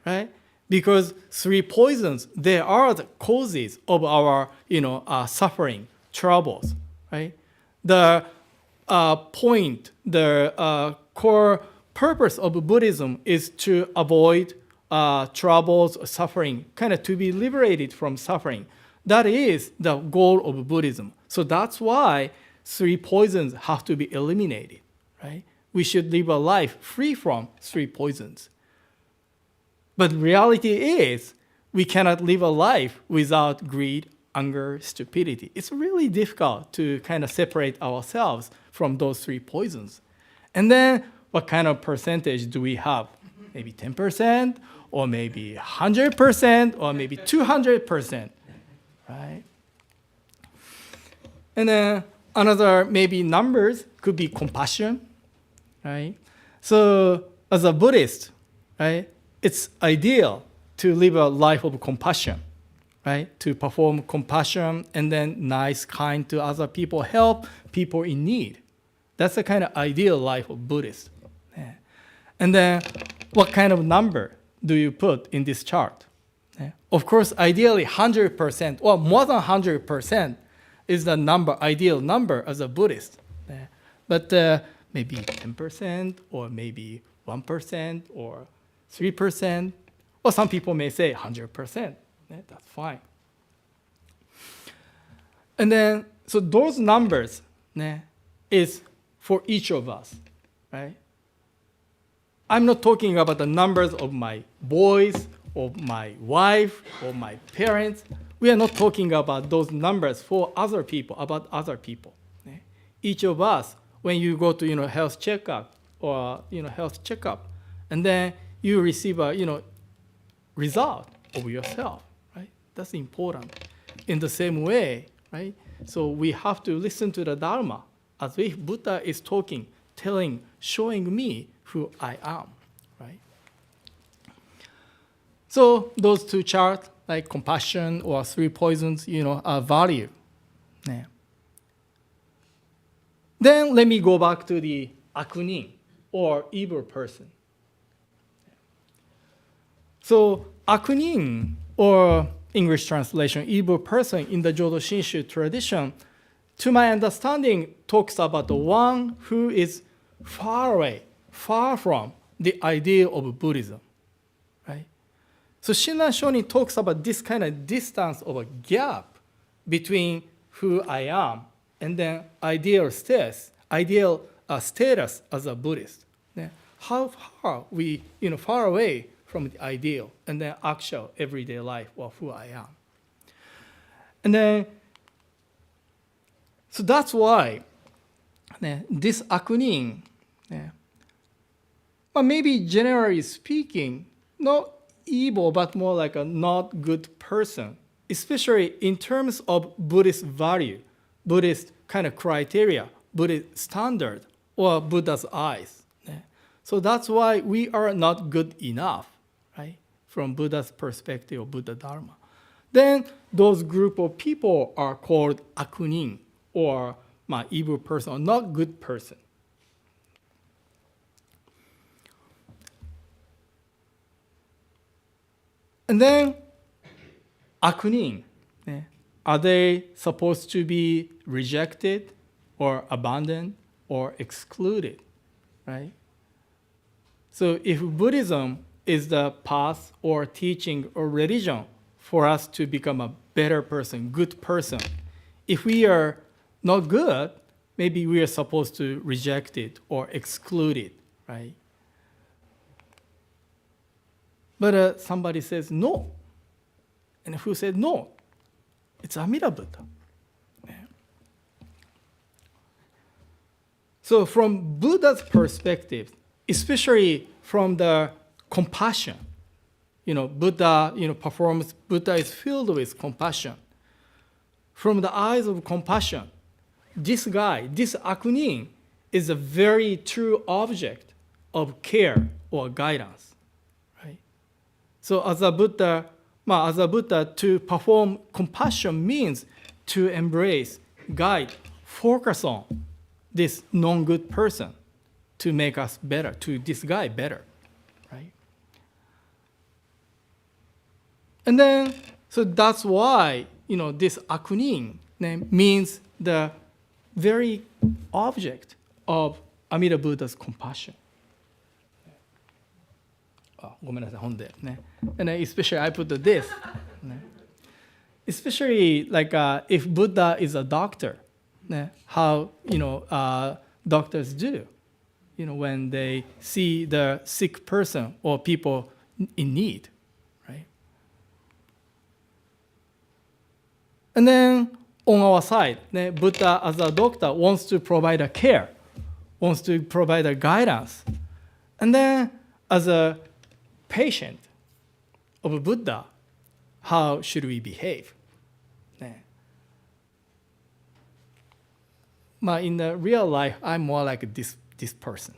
right? Because 3 poisons, they are the causes of our, suffering, troubles, right? The core purpose of Buddhism is to avoid troubles, suffering, kind of to be liberated from suffering. That is the goal of Buddhism. So that's why 3 poisons have to be eliminated, right? We should live a life free from 3 poisons. But reality is, we cannot live a life without greed, anger, stupidity. It's really difficult to kind of separate ourselves from those 3 poisons. And then what kind of percentage do we have? Maybe 10%, or maybe 100%, or maybe 200%, right? And then another maybe numbers could be compassion, right? So as a Buddhist, right, it's ideal to live a life of compassion, right? To perform compassion and then nice, kind to other people, help people in need. That's the kind of ideal life of Buddhist. Yeah. And then what kind of number do you put in this chart? Yeah. Of course, ideally 100% or more than 100% is the number, ideal number as a Buddhist. Yeah. But maybe 10% or maybe 1% or 3%, or some people may say 100%. Yeah, that's fine. And then, so those numbers is for each of us, right? I'm not talking about the numbers of my boys or my wife or my parents. We are not talking about those numbers for other people, about other people. Each of us, when you go to health checkup or health checkup, and then you receive a result of yourself, right? That's important. In the same way, right? So we have to listen to the Dharma as if Buddha is talking, telling, showing me who I am, right? So those two charts, like compassion or three poisons, are value. Yeah. Then let me go back to the akunin, or evil person. So akunin, or English translation, evil person in the Jodo Shinshu tradition, to my understanding, talks about the one who is far away, far from the idea of Buddhism, right? So Shinran Shonin talks about this kind of distance of a gap between who I am and then ideal status as a Buddhist. Yeah. How far we, far away from the ideal and then actual everyday life of who I am. And then, so that's why this akunin, but maybe generally speaking, not evil, but more like a not good person, especially in terms of Buddhist value, Buddhist kind of criteria, Buddhist standard, or Buddha's eyes. So that's why we are not good enough, right? From Buddha's perspective, or Buddha Dharma. Then those group of people are called akunin, or evil person, or not good person. And then akunin, are they supposed to be rejected or abandoned or excluded, right? So if Buddhism is the path or teaching or religion for us to become a better person, good person, if we are not good, maybe we are supposed to reject it or exclude it, right? But somebody says no. And who said no? It's Amida Buddha. Yeah. So from Buddha's perspective, especially from the compassion, Buddha, performs, Buddha is filled with compassion. From the eyes of compassion, this guy, this akunin, is a very true object of care or guidance, right? So as a Buddha, to perform compassion means to embrace, guide, focus on this non-good person to make us better, to this guy better, right? And then, so that's why, this akunin means the very object of Amida Buddha's compassion. And especially I put this. Especially like if Buddha is a doctor, how doctors do, when they see the sick person or people in need, right? And then on our side, Buddha as a doctor wants to provide a care, wants to provide a guidance. And then as a patient of Buddha, how should we behave? In the real life, I'm more like this person.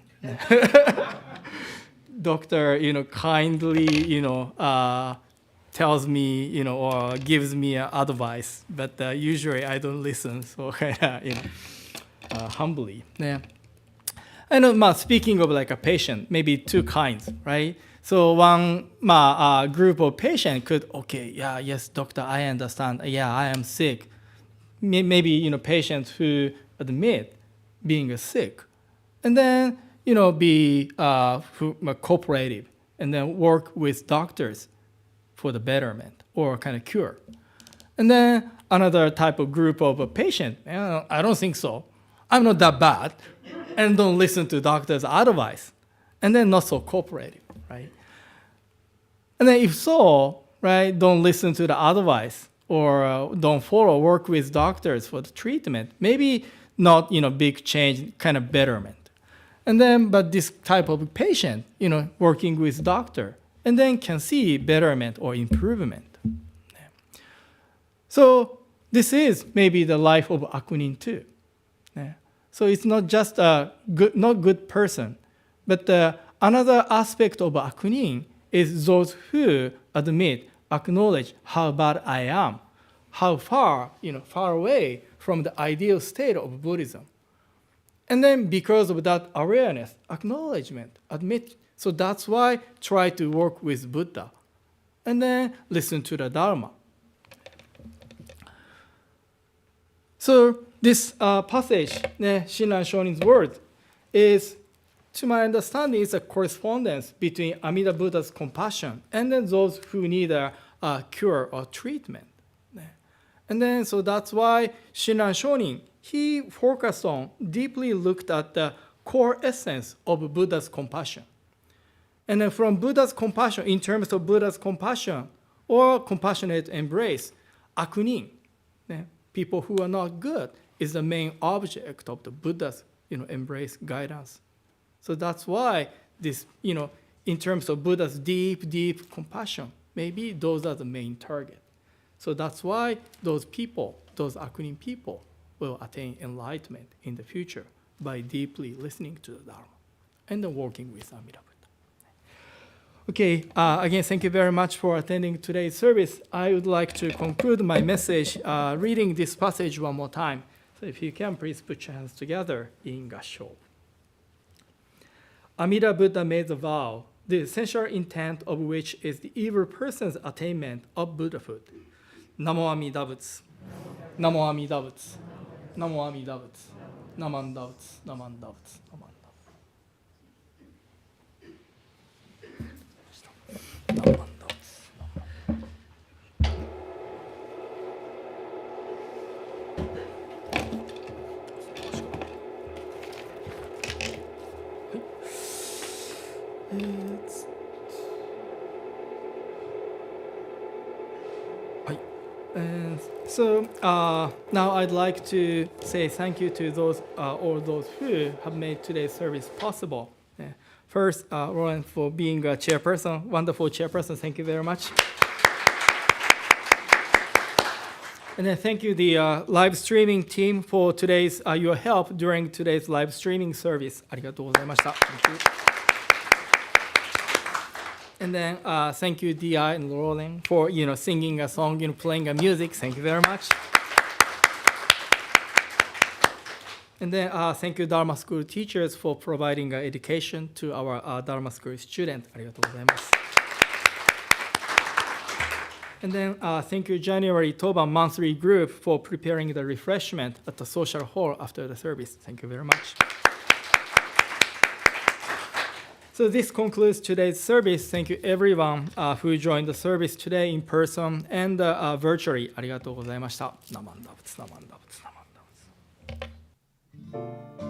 Doctor, kindly, tells me, or gives me advice, but usually I don't listen. So humbly. Yeah. And speaking of like a patient, maybe two kinds, right? So one group of patient could, okay, yeah, yes, doctor, I understand. Yeah, I am sick. Maybe patients who admit being sick, and then be cooperative, and then work with doctors for the betterment or kind of cure. And then another type of group of a patient, I don't think so. I'm not that bad, and don't listen to doctor's advice, and then not so cooperative, right? And then if so, right, don't listen to the advice or don't follow, work with doctors for the treatment. Maybe not, big change, kind of betterment. And then, but this type of patient, working with doctor, and then can see betterment or improvement. So this is maybe the life of Akunin too. Yeah. So it's not just a not good person, but another aspect of Akunin is those who admit, acknowledge how bad I am, how far away from the ideal state of Buddhism. And then because of that awareness, acknowledgement, admit. So that's why try to work with Buddha. And then listen to the Dharma. So this passage, Shinran Shonin's word, is, to my understanding, is a correspondence between Amida Buddha's compassion and then those who need a cure or treatment. And then, so that's why Shinran Shonin, he focused on, deeply looked at the core essence of Buddha's compassion. And then from Buddha's compassion, in terms of Buddha's compassion or compassionate embrace, Akunin, people who are not good, is the main object of the Buddha's embrace guidance. So that's why this, in terms of Buddha's deep compassion, maybe those are the main target. So that's why those people, those Akunin people, will attain enlightenment in the future by deeply listening to the Dharma and then working with Amida Buddha. Okay, again, thank you very much for attending today's service. I would like to conclude my message reading this passage one more time. So if you can, please put your hands together in Gassho. Amida Buddha made the vow, the essential intent of which is the evil person's attainment of Buddhahood. Namo Amida Butsu. Namo Amida Butsu. Namo Amida Butsu. Namanda Butsu. Namanda Butsu. Namanda Butsu. Namanda Butsu. So now I'd like to say thank you to those all those who have made today's service possible. First, Roland, for being a chairperson, wonderful chairperson. Thank you very much. And then thank you the live streaming team for today's your help during today's live streaming service. ありがとうございました. Thank you. And then thank you, Di and Roland, for singing a song, playing a music. Thank you very much. And then thank you, Dharma School teachers, for providing education to our Dharma School students. ありがとうございます. And then thank you, January Toban monthly group, for preparing the refreshment at the social hall after the service. Thank you very much. So this concludes today's service. Thank you everyone who joined the service today in person and virtually. ありがとうございました。ナマンダブツ、ナマンダブツ、ナマンダブツ。